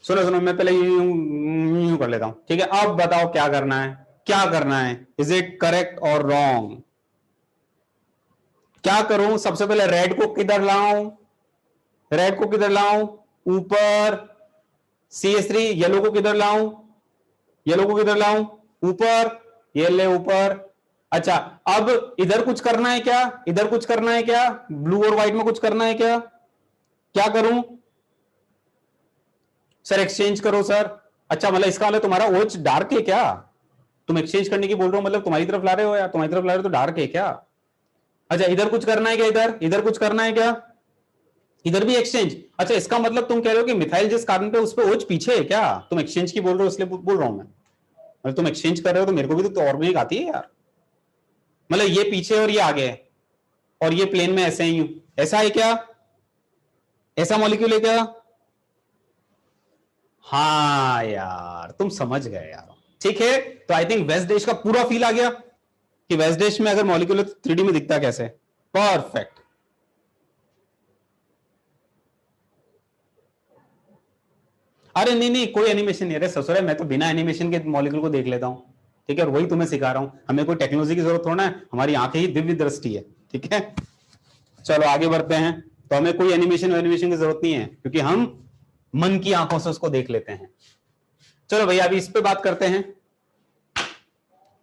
सुनो सुनो, मैं पहले कंटिन्यू कर लेता हूं, ठीक है। अब बताओ क्या करना है, क्या करना है, इज इट करेक्ट और रॉन्ग? क्या करूं? सबसे पहले रेड को किधर लाऊं, रेड को किधर लाऊं, ऊपर। CH3 येलो को किधर लाऊं, येलो को किधर लाऊं, ऊपर। ये ले ऊपर। अच्छा, अब इधर कुछ करना है क्या, इधर कुछ करना है क्या, ब्लू और व्हाइट में कुछ करना है क्या? क्या करूं सर? एक्सचेंज करो सर। अच्छा, मतलब इसका मतलब तुम्हारा OH डार्क है क्या? तुम एक्सचेंज करने की बोल रहे हो, मतलब तुम्हारी तरफ ला रहे हो या तुम्हारी तरफ ला रहे हो तो डार्क है क्या? अच्छा, इधर कुछ करना है क्या, इधर इधर कुछ करना है क्या, इधर भी एक्सचेंज। अच्छा, इसका मतलब तुम कह रहे हो कि मिथाइल जिस कार्बन पे उस पे OH पीछे है क्या? तुम एक्सचेंज की बोल रहे हो इसलिए बोल रहा हूं मैं। मतलब तुम एक्सचेंज कर रहे हो तो मेरे को भी तो ऑर्गेनिक आती है यार। मतलब ये पीछे और ये आगे है और ये प्लेन में ऐसे ही हूं, ऐसा है क्या? ऐसा मॉलिक्यूल है क्या? हाँ यार, तुम समझ गए यार। ठीक है, तो आई थिंक वेस्ट देश का पूरा फील आ गया कि वेस्ट देश में अगर मॉलिक्यूल 3D में दिखता कैसे। परफेक्ट। अरे नहीं नहीं, कोई एनिमेशन नहीं। अरे ससुर, मैं तो बिना एनिमेशन के मॉलिक्यूल को देख लेता हूं, ठीक है। और वही तुम्हें सिखा रहा हूं, हमें कोई टेक्नोलॉजी की जरूरत थोड़ा है, हमारी आंखें ही दिव्य दृष्टि है, ठीक है। चलो आगे बढ़ते हैं। तो हमें कोई एनिमेशन की जरूरत नहीं है क्योंकि हम मन की आंखों से उसको देख लेते हैं। चलो भैया, अभी इस पे बात करते हैं।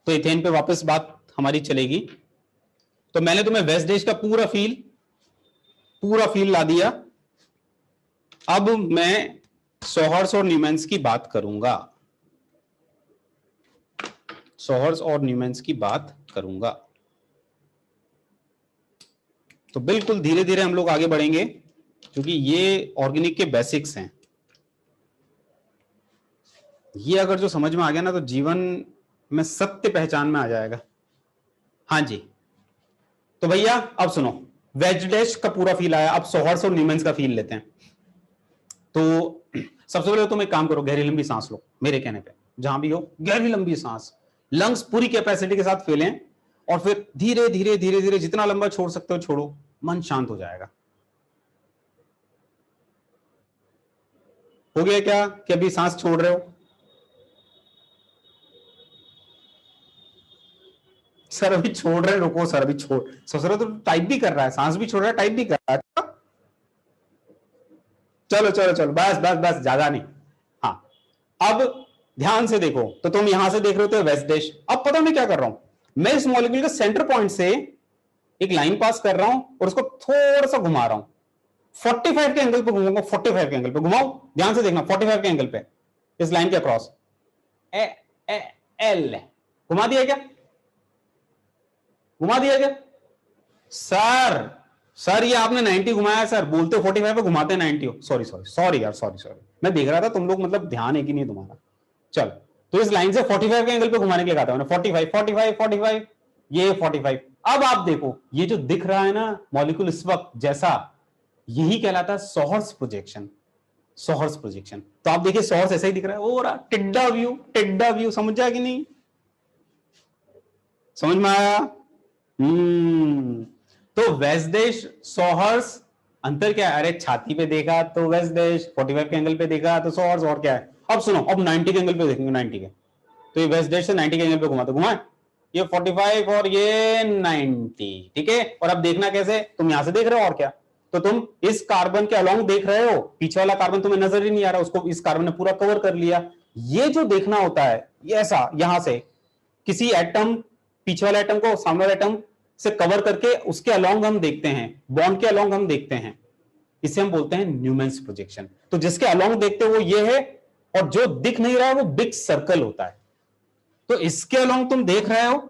तो इथेन पे वापस बात हमारी चलेगी। तो मैंने तुम्हें वेस्ट देश का पूरा फील ला दिया। अब मैं सोहर्स और न्यूमैन्स की बात करूंगा, सोहर्स और न्यूमैन्स की बात करूंगा। तो बिल्कुल धीरे धीरे हम लोग आगे बढ़ेंगे क्योंकि ये ऑर्गेनिक के बेसिक्स हैं। ये अगर जो समझ में आ गया ना तो जीवन में सत्य पहचान में आ जाएगा। हाँ जी, तो भैया अब सुनो, वेज डैश का पूरा फील आया, अब सोहर्स और न्यूमैन्स का फील लेते हैं। तो सबसे पहले तुम एक काम करो, गहरी लंबी सांस लो मेरे कहने पे, जहां भी हो गहरी लंबी सांस, लंग्स पूरी कैपेसिटी के साथ फैलें और फिर धीरे धीरे धीरे धीरे जितना लंबा छोड़ सकते हो छोड़ो, मन शांत हो जाएगा। हो गया क्या कि अभी सांस छोड़ रहे हो? सर अभी छोड़ रहे, रुको सर अभी छोड़, ससुरा तो टाइप भी कर रहा है, सांस भी छोड़ रहा है, टाइप भी कर रहा है। चलो चलो चलो, बस बस बस, ज्यादा नहीं। हाँ, अब ध्यान से देखो, तो तुम यहां से देख रहे हो तो वेस्ट देश। अब पता मैं क्या कर रहा हूं, मैं इस मॉलिक्यूल के सेंटर पॉइंट से एक लाइन पास कर रहा हूं और उसको थोड़ा सा घुमा रहा हूं, 45 के एंगल पे घुमाऊंगा, 45 के एंगल पे घुमाओ, ध्यान से देखना, 45 के एंगल पे इस लाइन के अक्रॉस एल घुमा दिया क्या, घुमा दिया क्या? सर सर ये आपने 90 घुमाया सर, बोलते 45 पे घुमाते 90 हो, सॉरी सॉरी सॉरी यार, सॉरी सॉरी, मैं देख रहा था तुम लोग मतलब ध्यान है कि नहीं तुम्हारा। चल, तो इस लाइन से 45 के एंगल पे घुमाने के लिए कहा था मैंने, 45 45 45, ये 45। अब आप देखो ये जो दिख रहा है ना मॉलिक्यूल इस वक्त जैसा, यही कहलाता है सोहर्स प्रोजेक्शन, सोहर्स प्रोजेक्शन। तो आप देखिए सोहर्स ऐसा ही दिख रहा है, वो रहा टिड्डा व्यू, टिड्डा व्यू, समझ जाए कि नहीं, समझ में आया? तो वेस्ट देश सोहर्स, अंतर क्या है? अरे छाती पे देखा तो वेस्ट देश, 45 के एंगल पे देखा तो सोहर्स, और क्या है? अब सुनो, अब 90 के एंगल पे देखेंगे, 90 के, तो ये वेस्ट देश से 90 के एंगल पे घुमा, तो घुमाए ये 45 और ये 90, ठीक है। और अब देखना कैसे, तुम यहां से देख रहे हो और क्या, तो तुम इस कार्बन के अलोंग देख रहे हो, पीछे वाला कार्बन तुम्हें नजर ही नहीं आ रहा, उसको इस कार्बन ने पूरा कवर कर लिया। ये जो देखना होता है ये ऐसा, यहां से किसी एटम, पीछे वाले एटम को सामने वाले एटम से कवर करके उसके अलोंग हम देखते हैं, बॉन्ड के अलोंग हम देखते हैं, इसे हम बोलते हैं न्यूमैन्स प्रोजेक्शन। तो जिसके अलोंग देखते हो वो ये है, और जो दिख नहीं रहा है वो बिग सर्कल होता है। तो इसके अलोंग तुम देख रहे हो,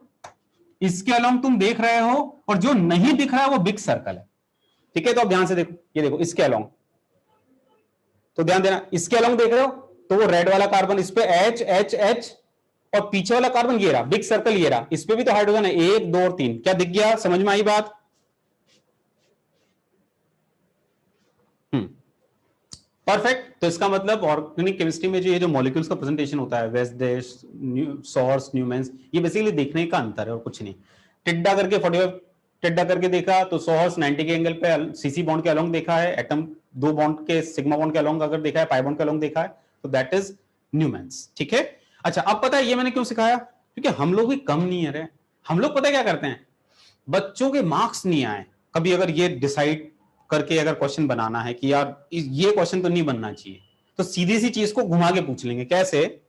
इसके अलोंग तुम देख रहे हो, और जो नहीं दिख रहा है वो बिग सर्कल है, ठीक है। तो अब ध्यान से देखो, ये देखो इसके अलोंग, तो ध्यान देना, इसके अलोंग देख रहे हो तो वो रेड वाला कार्बन, इस पे एच एच एच, और पीछे वाला कार्बन ये रहा, बिग सर्कल ये रहा, इस पे भी तो हाइड्रोजन है, 1 2 और 3, क्या दिख गया, समझ में आई बात? परफेक्ट। तो इसका मतलब ऑर्गेनिक केमिस्ट्री में जो ये जो मॉलिक्यूल्स का प्रेजेंटेशन होता है, वेस्ट देश, सोर्स, न्यूमैन्स, ये बेसिकली देखने का अंतर है और कुछ नहीं। टिड्डा करके 45, टिड्डा करके देखा तो सोर्स 90 के एंगल पे सीसी बॉन्ड के अलोंग देखा है, एटम 2 बॉन्ड के सिग्मा बॉन्ड के अलोंग अगर देखा है, पाई बॉन्ड के अलोंग देखा है, तो दैट इज न्यूमेंस, ठीक है। अच्छा, अब पता है ये मैंने क्यों सिखाया, क्योंकि हम लोग भी कम नहीं है रे। हम लोग पता है क्या करते हैं, बच्चों के मार्क्स नहीं आए कभी, अगर ये डिसाइड करके अगर क्वेश्चन बनाना है कि यार ये क्वेश्चन तो नहीं बनना चाहिए, तो सीधी सी चीज को घुमा के पूछ लेंगे। कैसे?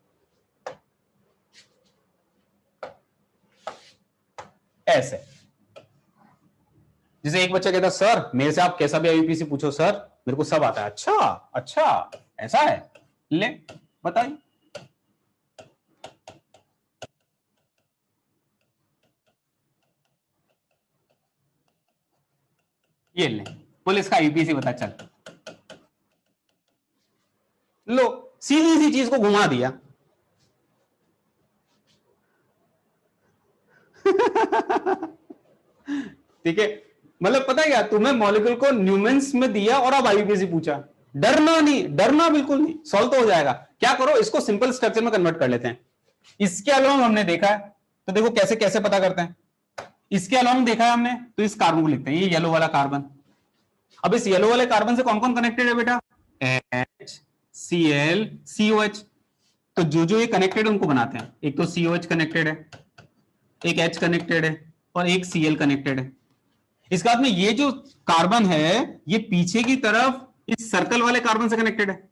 ऐसे, जैसे एक बच्चा कहता सर मेरे से आप कैसा भी आईयूपीएसी पूछो सर, मेरे को सब आता है। अच्छा अच्छा, ऐसा है, ले बताइए। ये ले, बोले इसका आईयूपीएसी बता, चल लो, सीधी सी चीज को घुमा दिया। ठीक है, मतलब पता है क्या, तुम्हें मॉलिक्यूल को न्यूमेंस में दिया और अब आईयूपीएसी पूछा। डरना नहीं, डरना बिल्कुल नहीं, सॉल्व तो हो जाएगा। क्या करो, इसको सिंपल स्ट्रक्चर में कन्वर्ट कर लेते हैं। इसके अलावा हमने देखा है, तो देखो कैसे कैसे पता करते हैं। इसके अलावा देखा है हमने, तो इस कार्बन को लिखते हैं, ये येलो वाला कार्बन। अब इस येलो वाले कार्बन से कौन कौन कनेक्टेड है बेटा? H, Cl, COH। तो जो जो ये कनेक्टेड उनको बनाते हैं, एक तो COH कनेक्टेड है, एक H कनेक्टेड है, और एक Cl कनेक्टेड है। इसके बाद में ये जो कार्बन है, ये पीछे की तरफ इस सर्कल वाले कार्बन से कनेक्टेड है।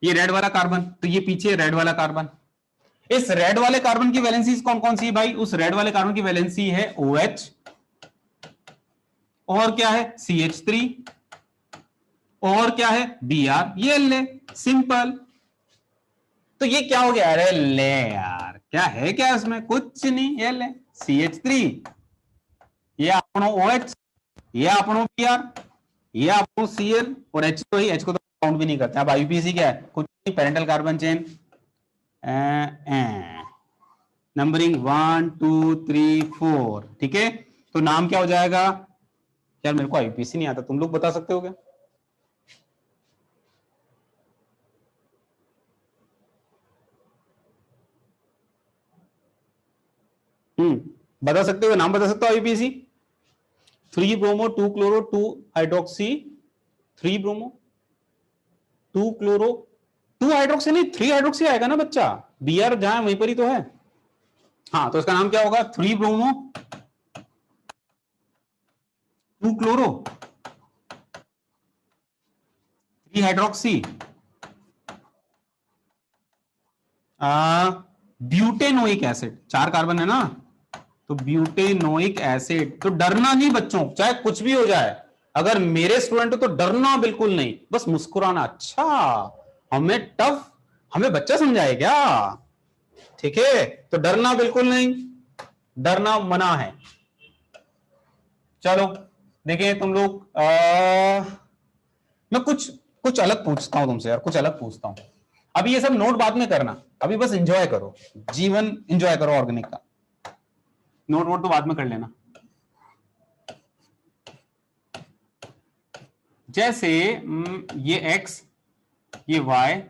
ये रेड वाला कार्बन, तो ये पीछे रेड वाला कार्बन। इस रेड वाले कार्बन की वैलेंसी कौन कौन सी है भाई? उस रेड वाले कार्बन की वैलेंसी है OH, और क्या है? CH3, और क्या है? Br। ये ले, सिंपल। तो ये क्या हो गया? अरे ले यार, क्या है क्या इसमें? कुछ नहीं, ये ले CH3, ये अपनो OH, ये अपनो Br, ये अपनो Cl, और H तो ही, H को तो काउंट भी नहीं करते। अब आईयूपीएसी क्या है? कुछ नहीं, पेरेंटल कार्बन चेन, नंबरिंग 1 2 3 4, ठीक है। तो नाम क्या हो जाएगा? यार मेरे को आईयूपीएसी नहीं आता, तुम लोग बता सकते हो क्या? बता सकते हो, नाम बता सकते हो IUPAC? 3 bromo 2 chloro 2 hydroxy, 3 bromo 2 chloro 2 hydroxy, नहीं 3 हाइड्रोक्सी आएगा ना बच्चा, Br जहां वहीं पर ही तो है। हाँ, तो इसका नाम क्या होगा? 3 bromo 2 chloro 3 hydroxy butanoic acid. 4 carbon है ना, तो ब्यूटेनोइक एसिड। तो डरना नहीं बच्चों, चाहे कुछ भी हो जाए। अगर मेरे स्टूडेंट हो तो डरना बिल्कुल नहीं, बस मुस्कुराना। अच्छा, हमें टफ, हमें बच्चा समझाए क्या? ठीक है, तो डरना बिल्कुल नहीं, डरना मना है। चलो देखिए तुम लोग, मैं कुछ कुछ अलग पूछता हूं तुमसे यार, कुछ अलग पूछता हूं। अभी ये सब नोट बाद में करना, अभी बस एंजॉय करो, जीवन एंजॉय करो ऑर्गेनिक का। नोट वोट तो बाद में कर लेना। जैसे ये x, ये y,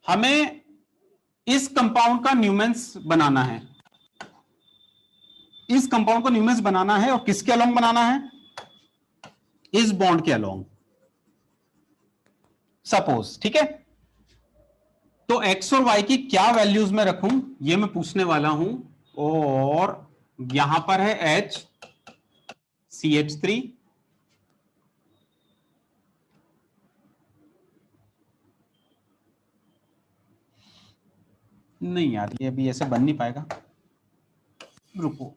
हमें इस कंपाउंड का न्यूमेंस बनाना है। इस कंपाउंड को न्यूमेंस बनाना है, और किसके अलोंग बनाना है? इस बॉन्ड के अलोंग, सपोज, ठीक है। तो x और y की क्या वैल्यूज में रखूं, ये मैं पूछने वाला हूं। और यहां पर है H, CH3, नहीं यार ये अभी ऐसे बन नहीं पाएगा, रुको।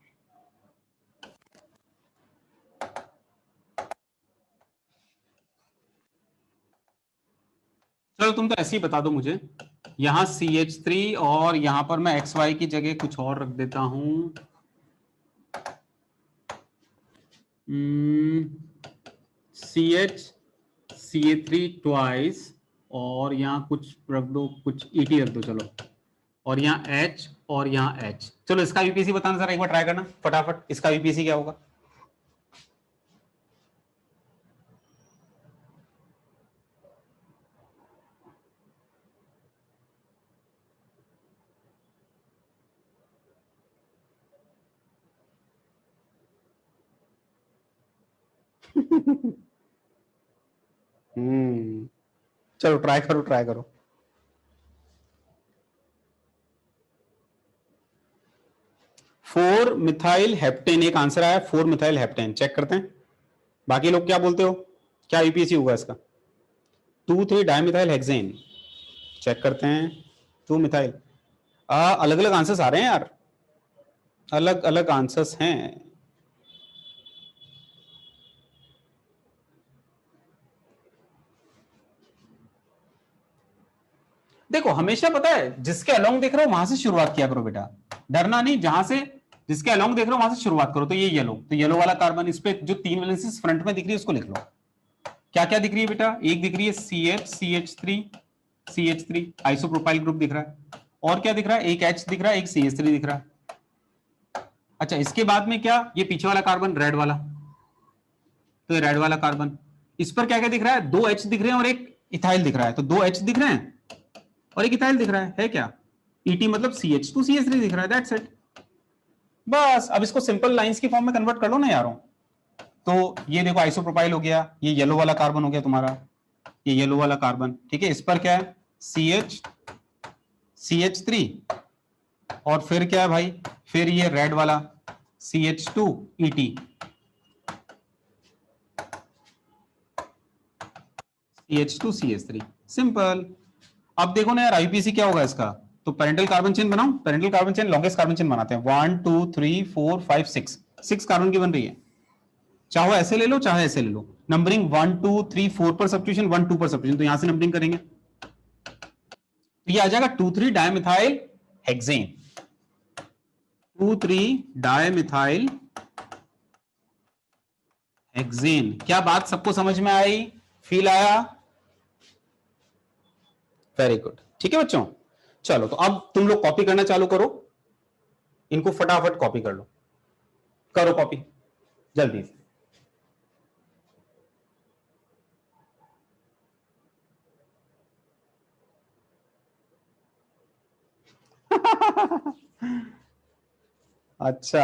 चलो तुम तो ऐसे ही बता दो मुझे, यहां CH3 और यहां पर मैं XY की जगह कुछ और रख देता हूं। CH CH3 ट्वाइस, और यहां कुछ रख दो, कुछ ET रख दो, चलो। और यहाँ H और यहाँ H। चलो इसका यूपीसी बताना जरा, एक बार ट्राई करना फटाफट, इसका यूपीसी क्या होगा? चलो ट्राई करो, ट्राई करो। 4 मिथाइल हेप्टेन एक आंसर आया, 4 मिथाइल हेप्टेन। चेक करते हैं बाकी लोग क्या बोलते हो, क्या यूपीएससी होगा इसका? 2,3 डाइमिथाइल हेक्सेन। चेक करते हैं 2 मिथाइल। अलग अलग आंसर्स आ रहे हैं यार, अलग अलग आंसर्स हैं। देखो हमेशा पता है जिसके अलोंग देख रहे हो वहां से शुरुआत किया करो बेटा, डरना नहीं, जहां से जिसके अलोंग देख रहे हो वहां से शुरुआत करो। तो ये येलो, तो येलो वाला कार्बन, इस पे जो 3 वैलेंसीज फ्रंट में दिख रही है उसको लिख लो। क्या क्या दिख रही है बेटा? एक दिख रही है CH3 आइसोप्रोपाइल ग्रुप दिख रहा है, और क्या दिख रहा है? एक H दिख रहा है, एक CH3 दिख रहा है। अच्छा इसके बाद में क्या, ये पीछे वाला कार्बन रेड वाला, तो ये रेड वाला कार्बन, इस पर क्या क्या दिख रहा है? 2 H दिख रहे हैं और एक इथाइल दिख रहा है, तो 2 H दिख रहे हैं और एक इथाइल दिख रहा है क्या? ET मतलब CH2 CH3 दिख रहा है, दैट्स इट। बस अब इसको सिंपल लाइंस की फॉर्म में कन्वर्ट कर लो ना यारों। तो ये देखो आइसोप्रोपाइल हो गया, ये येलो वाला कार्बन हो गया तुम्हारा, ये येलो वाला कार्बन, ठीक है। इस पर क्या है? CH3, और फिर क्या है भाई? फिर ये रेड वाला CH2 ET, CH2 CH3, simple. अब देखो ना यार आईपीसी क्या होगा इसका, तो पेरेंटल कार्बन चेन बनाओ, parental carbon chain longest carbon chain बनाते हैं। 1 2 3 4 5 6 कार्बन की बन रही है, चाहे ऐसे ले लो चाहे ऐसे ले लो। नंबरिंग 1 2 3 4 पर सब्स्टिट्यूशन, 1 2 पर सब्स्टिट्यूशन, तो यहां से नंबरिंग करेंगे तो ये आ जाएगा 2,3 डायमिथाइल हेक्सेन, 2,3 डायमिथाइल हेक्सेन। क्या बात सबको समझ में आई, फील आया? वेरी गुड, ठीक है बच्चों। चलो तो अब तुम लोग कॉपी करना चालू करो, इनको फटाफट कॉपी कर लो, करो कॉपी जल्दी से। अच्छा,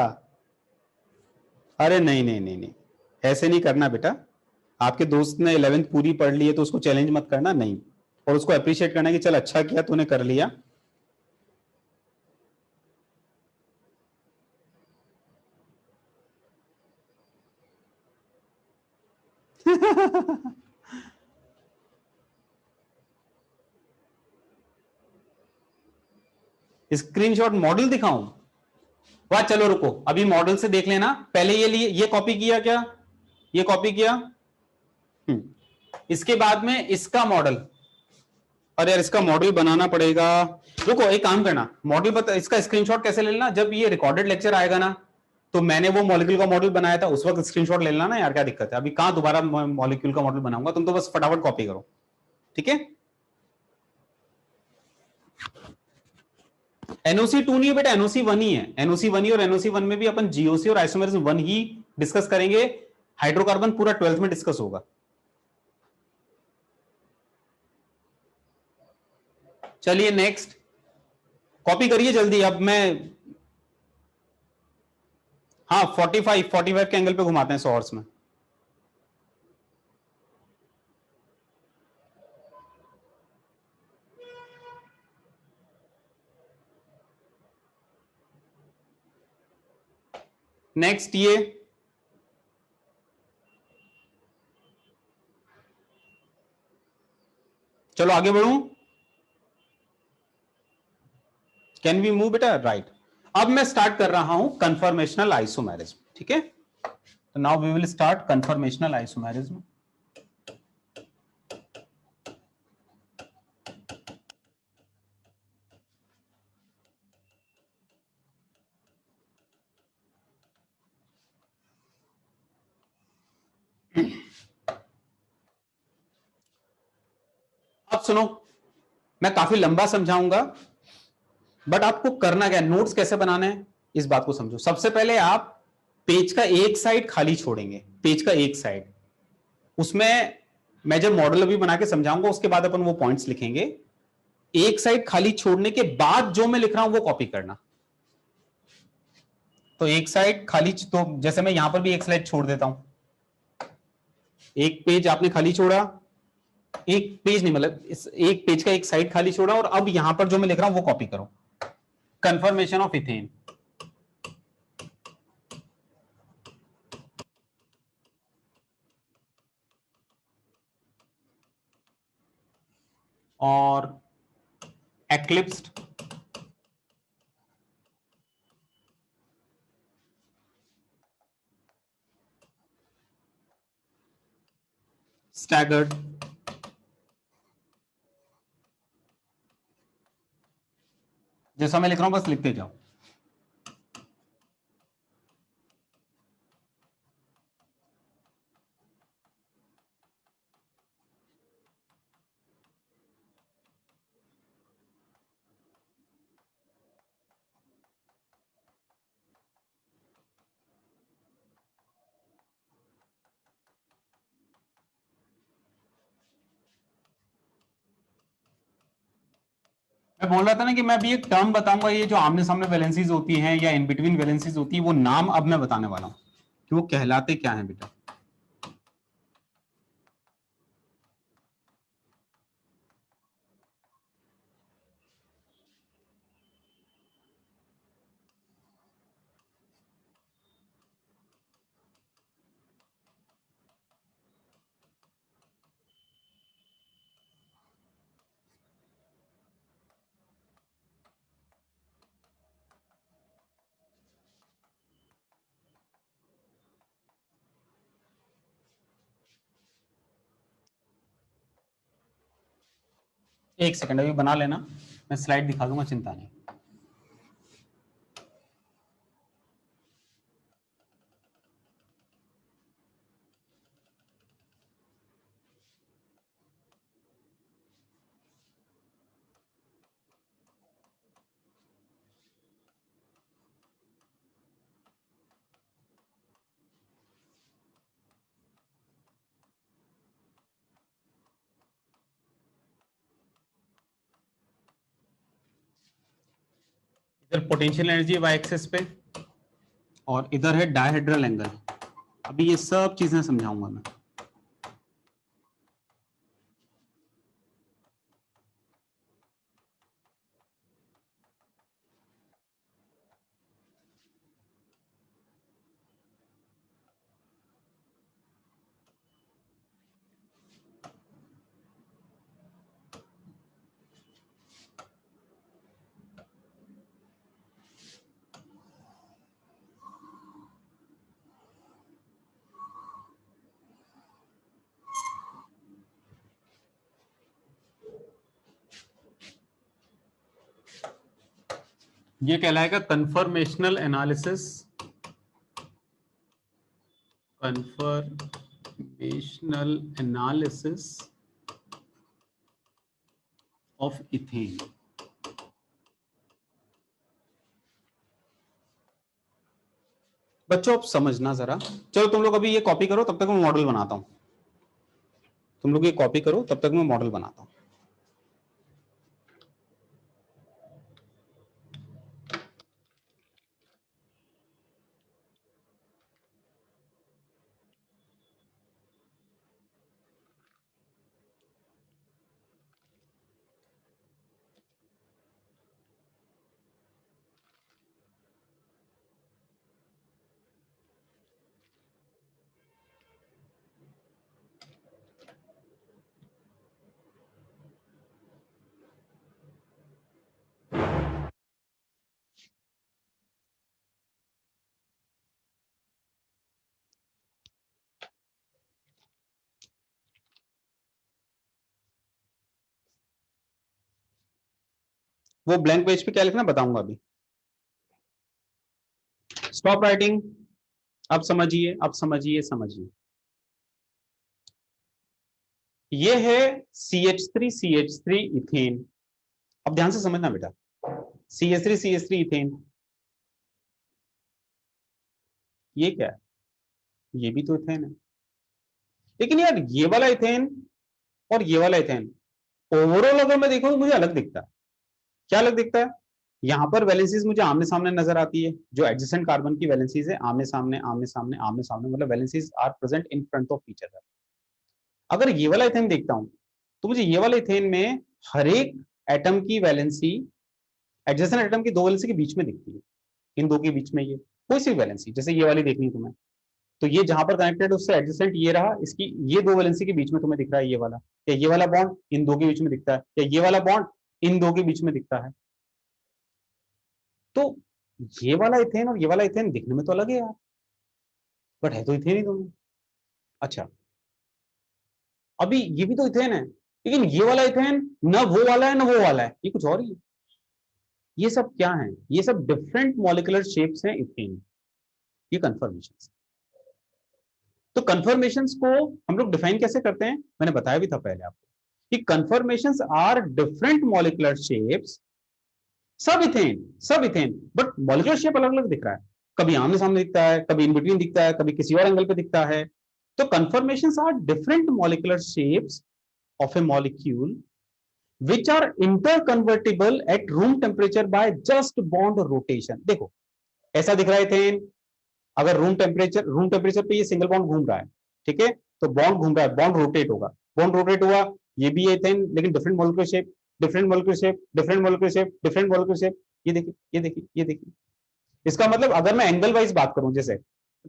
अरे नहीं नहीं नहीं नहीं, ऐसे नहीं करना बेटा। आपके दोस्त ने 11th पूरी पढ़ ली है तो उसको चैलेंज मत करना, नहीं। और उसको अप्रिशिएट करना कि चल अच्छा किया तूने कर लिया। स्क्रीनशॉट मॉडल दिखाऊं? वाह चलो रुको, अभी मॉडल से देख लेना पहले। ये कॉपी किया क्या? ये कॉपी किया। इसके बाद में इसका मॉडल, अरे यार इसका मॉडल बनाना पड़ेगा। रुको एक काम करना, मॉडल बता, इसका स्क्रीनशॉट कैसे ले लेना, जब ये रिकॉर्डेड लेक्चर आएगा ना, तो मैंने वो मॉलिक्यूल का मॉडल बनाया था उस वक्त स्क्रीनशॉट ले लेना ना यार, क्या दिक्कत है? अभी कहां दोबारा मॉलिक्यूल का मॉडल बनाऊंगा, तुम तो बस फटाफट कॉपी करो, ठीक है। NOC2 नहीं है बेटा, NOC1 ही है, NOC1 ही, और NOC1 में भी अपन GOC और आइसोमेरिज्म 1 ही डिस्कस करेंगे। हाइड्रोकार्बन पूरा 12th में डिस्कस होगा। चलिए नेक्स्ट, कॉपी करिए जल्दी। अब मैं, हाँ 45 के एंगल पे घुमाते हैं 100 हॉर्स में। नेक्स्ट ये, चलो आगे बढ़ूं, कैन वी मूव बेटा, राइट। अब मैं स्टार्ट कर रहा हूं कन्फर्मेशनल आइसोमेरिज्म, ठीक है। तो now we will start conformational isomerism. अब सुनो, मैं काफी लंबा समझाऊंगा, बट आपको करना क्या है, नोट्स कैसे बनाने हैं इस बात को समझो। सबसे पहले आप पेज का एक साइड खाली छोड़ेंगे, पेज का एक साइड, उसमें मैं जब मॉडल अभी बना के समझाऊंगा उसके बाद अपन वो पॉइंट्स लिखेंगे। एक साइड खाली छोड़ने के बाद जो मैं लिख रहा हूं वो कॉपी करना। तो एक साइड खाली, तो जैसे मैं यहां पर भी एक स्लाइड छोड़ देता हूं, एक पेज आपने खाली छोड़ा, एक पेज नहीं मतलब इस एक पेज का एक साइड खाली छोड़ा, और अब यहां पर जो मैं लिख रहा हूं वो कॉपी करो। कंफर्मेशन ऑफ इथेन, और एक्लिप्स्ड स्टैगर्ड, जैसा मैं लिख रहा हूं बस लिखते जाओ। मैं बोल रहा था ना कि मैं अभी एक टर्म बताऊंगा, ये जो आमने सामने वैलेंसीज होती हैं या इन बिटवीन वैलेंसीज होती है, वो नाम अब मैं बताने वाला हूं कि वो कहलाते क्या हैं बेटा। एक सेकंड अभी बना लेना, मैं स्लाइड दिखा दूंगा, चिंता नहीं। इधर पोटेंशियल एनर्जी वाई एक्सिस पे, और इधर है डायहेड्रल एंगल। अभी ये सब चीजें समझाऊंगा मैं। ये कहलाएगा conformational analysis, conformational analysis of ethane. बच्चों आप समझना जरा, चलो तुम लोग अभी ये कॉपी करो, तब तक मैं मॉडल बनाता हूं। तुम लोग ये कॉपी करो, तब तक मैं मॉडल बनाता हूं। वो ब्लैंक पेज पे क्या लिखना बताऊंगा अभी। Stop writing. अब समझिए, अब समझिए, समझिए। ये है CH3 CH3 इथेन। अब ध्यान से समझना बेटा, CH3 इथेन, ये क्या है? ये भी तो इथेन है। लेकिन यार ये वाला इथेन और ये वाला इथेन ओवरऑल अगर मैं देखूं तो मुझे अलग दिखता है। क्या अलग दिखता है? यहां पर वैलेंसीज मुझे आमने सामने नजर आती है, जो एडजेसेंट कार्बन की वैलेंसीज है आमने सामने आमने सामने आमने सामने, मतलब valencies are present in front of each other. अगर ये वाला इथेन देखता हूं तो मुझे ये वाले इथेन में हर एक एटम की वैलेंसी एडजेसेंट एटम की दो वैलेंसी के बीच में दिखती है, इन दो के बीच में ये कोई सी वैलेंसी, जैसे ये वाली देखनी है तुम्हें, तो ये जहां पर कनेक्टेड उससे एडजेसेंट ये रहा, इसकी ये दो वैलेंसी के बीच में तुम्हें दिख रहा है ये वाला, या ये वाला बॉन्ड इन दो के बीच में दिखता है, या ये वाला बॉन्ड इन दो के बीच में दिखता है। तो ये वाला इथेन और ये वाला इथेन दिखने में तो अलग है यार, बट है तो इथेन ही दोनों। अच्छा, अभी ये भी तो इथेन है, लेकिन ये वाला इथेन न वो वाला है न वो वाला है, ये कुछ और ही है। ये सब क्या है? ये सब डिफरेंट मॉलिक्यूलर शेप्स हैं इथेन, ये कंफर्मेशन। तो कंफर्मेशंस को हम लोग डिफाइन कैसे करते हैं? मैंने बताया भी था पहले आपको कि conformations are different molecular shapes, सब इथेन, बट मॉलिक्यूलर शेप अलग अलग दिख रहा है, कभी आमने सामने दिखता है, कभी इन बिटवीन दिखता है, कभी किसी और एंगल पे दिखता है। तो conformations are different molecular shapes of a molecule which are interconvertible at room temperature by just bond rotation। देखो ऐसा दिख रहा है इथेन, अगर रूम टेम्परेचर पे ये सिंगल बॉन्ड घूम रहा है, ठीक है, तो बॉन्ड घूम रहा है, बॉन्ड रोटेट होगा, बॉन्ड रोटेट हुआ, ये भी इथेन लेकिन different molecular shape, different molecular shape, different molecular shape, different molecular shape. ये देखिए, ये देखिए, ये देखिए। इसका मतलब अगर मैं एंगल वाइज बात करूं, जैसे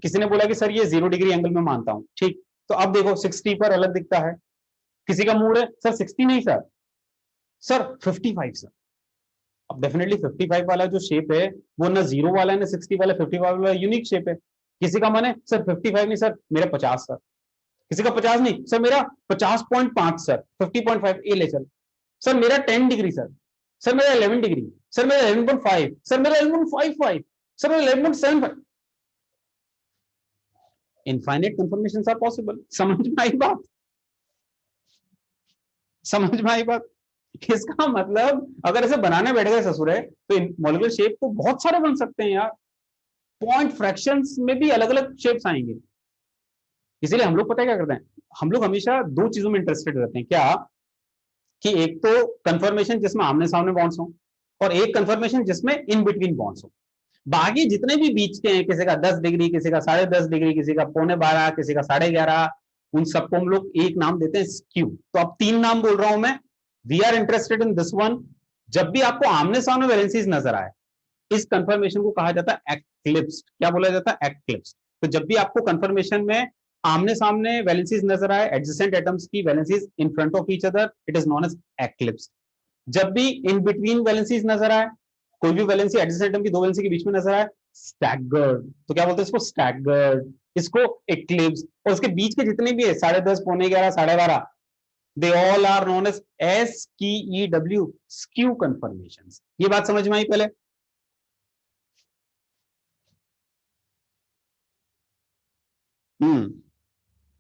किसी ने बोला कि सर ये 0 डिग्री एंगल में मानता हूं, ठीक, तो अब देखो 60 पर अलग दिखता है, किसी का मूड है सर 60 नहीं सर, सर 55 सर। अब डेफिनेटली 55 वाला जो शेप है वो ना 0 वाला है ना 60 वाला, 55 वाला यूनिक शेप है। किसी का मन है सर 55 नहीं सर मेरा 50 सर, किसी का 50 नहीं सर मेरा 50.5 सर, 50.5 ए ले चल, सर मेरा 10 डिग्री सर मेरा 11 डिग्री, सर मेरा 11.5, सर मेरा 11.55, सर मेरा 11.75। Infinite conformations are possible. समझ में आई बात? समझ में आई बात? इसका मतलब अगर ऐसे बनाने बैठ गए ससुर है तो मॉलिक्यूलर शेप तो बहुत सारे बन सकते हैं यार, पॉइंट फ्रैक्शंस में भी अलग अलग शेप्स आएंगे। इसीलिए हम लोग पता है क्या करते हैं, हम लोग हमेशा दो चीजों में इंटरेस्टेड रहते हैं, क्या कि एक तो कंफर्मेशन जिसमें आमने सामने बॉन्ड्स हो, और एक कंफर्मेशन जिसमें इन बिटवीन बॉन्ड्स हो। बाकी जितने भी बीच के हैं, किसी का 10 डिग्री, किसी का 10.5 डिग्री, किसी का 11.25, किसी का 11.5, उन सबको हम लोग एक नाम देते हैं स्क्यू। तो अब तीन नाम बोल रहा हूं मैं, we are interested in this one. जब भी आपको आमने सामने वैलेंसीज नजर आए, इस कंफर्मेशन को कहा जाता है एक्लिप्स्ड। क्या बोला जाता है? एक्लिप्स्ड। तो जब भी आपको कंफर्मेशन में आमने सामने वैलेंसीज नजर आए, एडजेसेंट एटम्स की valencies in front of each other, it is known as eclipsed. जब भी इन बिटवीन वैलेंसीज नजर आए, कोई भी वैलेंसी एडजेसेंट एटम की दो वैलेंसी के बीच में नजर आए, स्टैगर्ड। तो क्या बोलते हैं इसको? स्टैगर्ड, इसको एक्लिप्स। और उसके बीच के जितने भी है 10.5, 11.25, 12.5, they all are known as SKEW, skew conformations। ये बात समझ में आई पहले?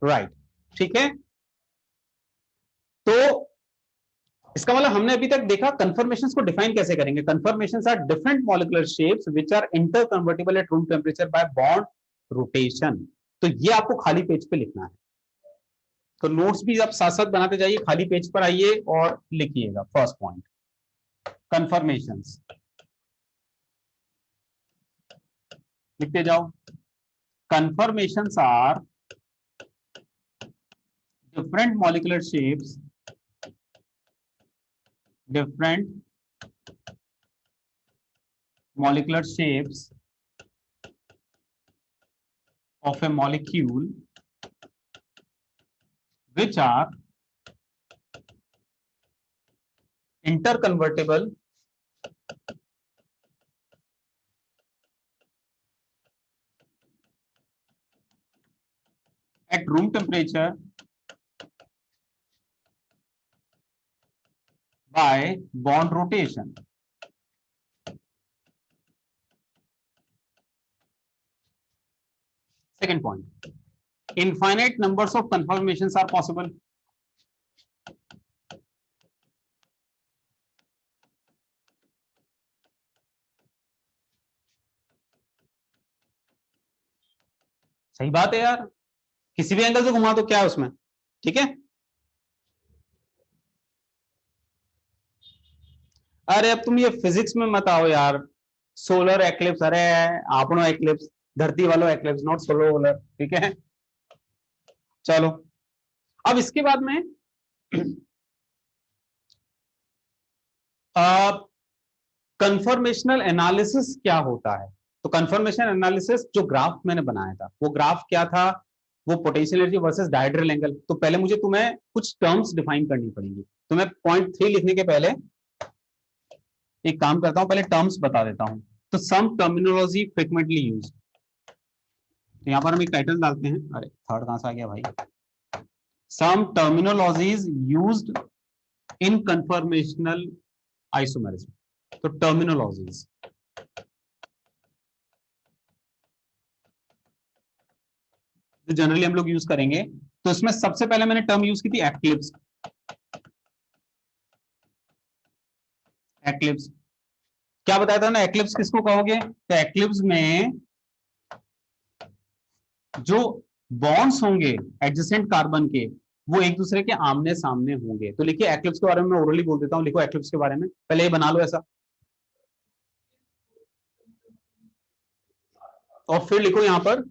राइट, ठीक है। तो इसका मतलब हमने अभी तक देखा कंफर्मेशंस को डिफाइन कैसे करेंगे। Conformations are different molecular shapes which are interconvertible at room temperature by bond rotation. तो ये आपको खाली पेज पे लिखना है। तो नोट्स भी आप साथ साथ बनाते जाइए, खाली पेज पर आइए और लिखिएगा। फर्स्ट पॉइंट, कंफर्मेशंस लिखते जाओ। Conformations are different molecular shapes, different molecular shapes of a molecule which are interconvertible at room temperature by bond rotation। Second point, infinite numbers of conformations are possible। सही बात है यार, किसी भी angle से घुमा तो क्या है उसमें, ठीक है। अरे अब तुम ये फिजिक्स में मत आओ यार, सोलर एक्लिप्स, अरे आपनो एक्लिप्स, धरती वालों एक्लिप्स, नॉट सोलर वोलर, ठीक है। चलो अब इसके बाद में कंफर्मेशनल एनालिसिस क्या होता है। तो कंफर्मेशन एनालिसिस जो ग्राफ मैंने बनाया था, वो ग्राफ क्या था, वो potential energy versus dihedral angle. तो पहले मुझे तुम्हें कुछ टर्म्स डिफाइन करनी पड़ेंगी। तो मैं पॉइंट 3 लिखने के पहले एक काम करता हूं, पहले टर्म्स बता देता हूं। तो सम टर्मिनोलॉजी फ्रिक्वेंटली यूज, तो यहां पर हम एक टाइटल डालते हैं, अरे थर्ड कहां से आ गया भाई, some terminologies used in conformational isomerism. तो टर्मिनोलॉजीज जो जनरली हम लोग यूज करेंगे, तो इसमें सबसे पहले मैंने टर्म यूज की थी एक्लिप्स। एक्लिप्स क्या बताया था ना, एक्लिप्स किसको कहोगे, तो एक्लिप्स में जो बॉन्ड्स होंगे एडजेसेंट कार्बन के, वो एक दूसरे के आमने सामने होंगे। तो लिखिए एक्लिप्स के बारे में, मैं ओरली बोल देता हूं, लिखो एक्लिप्स के बारे में, पहले ये बना लो ऐसा, और फिर लिखो यहां पर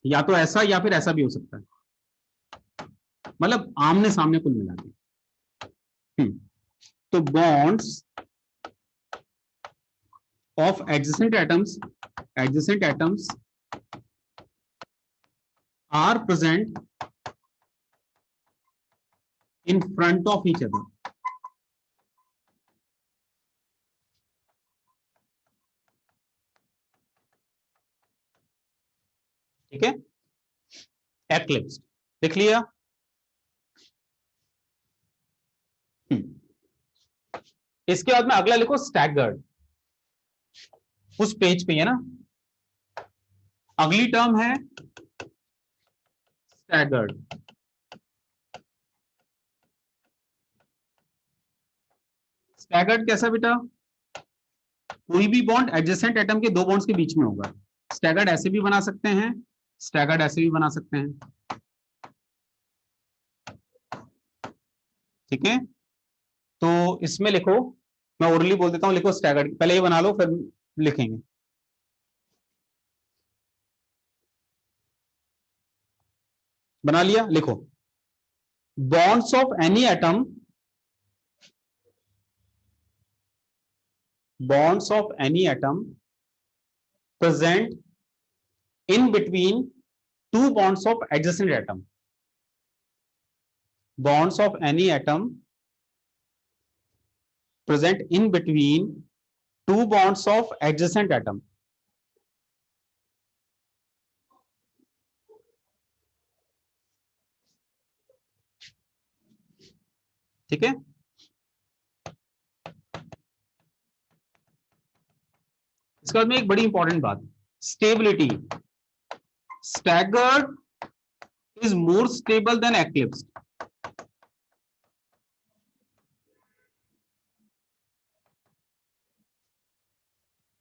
या तो ऐसा या फिर ऐसा भी हो सकता है, मतलब आमने सामने कुल मिला के। तो bonds of adjacent atoms are present in front of each other. ठीक है, एक्लिप्स लिख लिया। इसके बाद में अगला लिखो स्टैगर्ड, उस पेज पे है ना, अगली टर्म है स्टैगर्ड। स्टैगर्ड कैसा बेटा, कोई भी बॉन्ड एडजेसेंट एटम के दो बॉन्ड्स के बीच में होगा। स्टैगर्ड ऐसे भी बना सकते हैं, स्टैगर्ड ऐसे भी बना सकते हैं, ठीक है। तो इसमें लिखो, मैं ओरली बोल देता हूं, लिखो स्टैगर्ड, पहले ये बना लो फिर लिखेंगे। बना लिया, लिखो bonds of any atom, bonds of any atom present in between two bonds of adjacent atom, bonds of any atom present in between two bonds of adjacent atom। ठीक है, इसके बाद में एक बड़ी इंपॉर्टेंट बात, stability. Staggered is more stable then eclipse.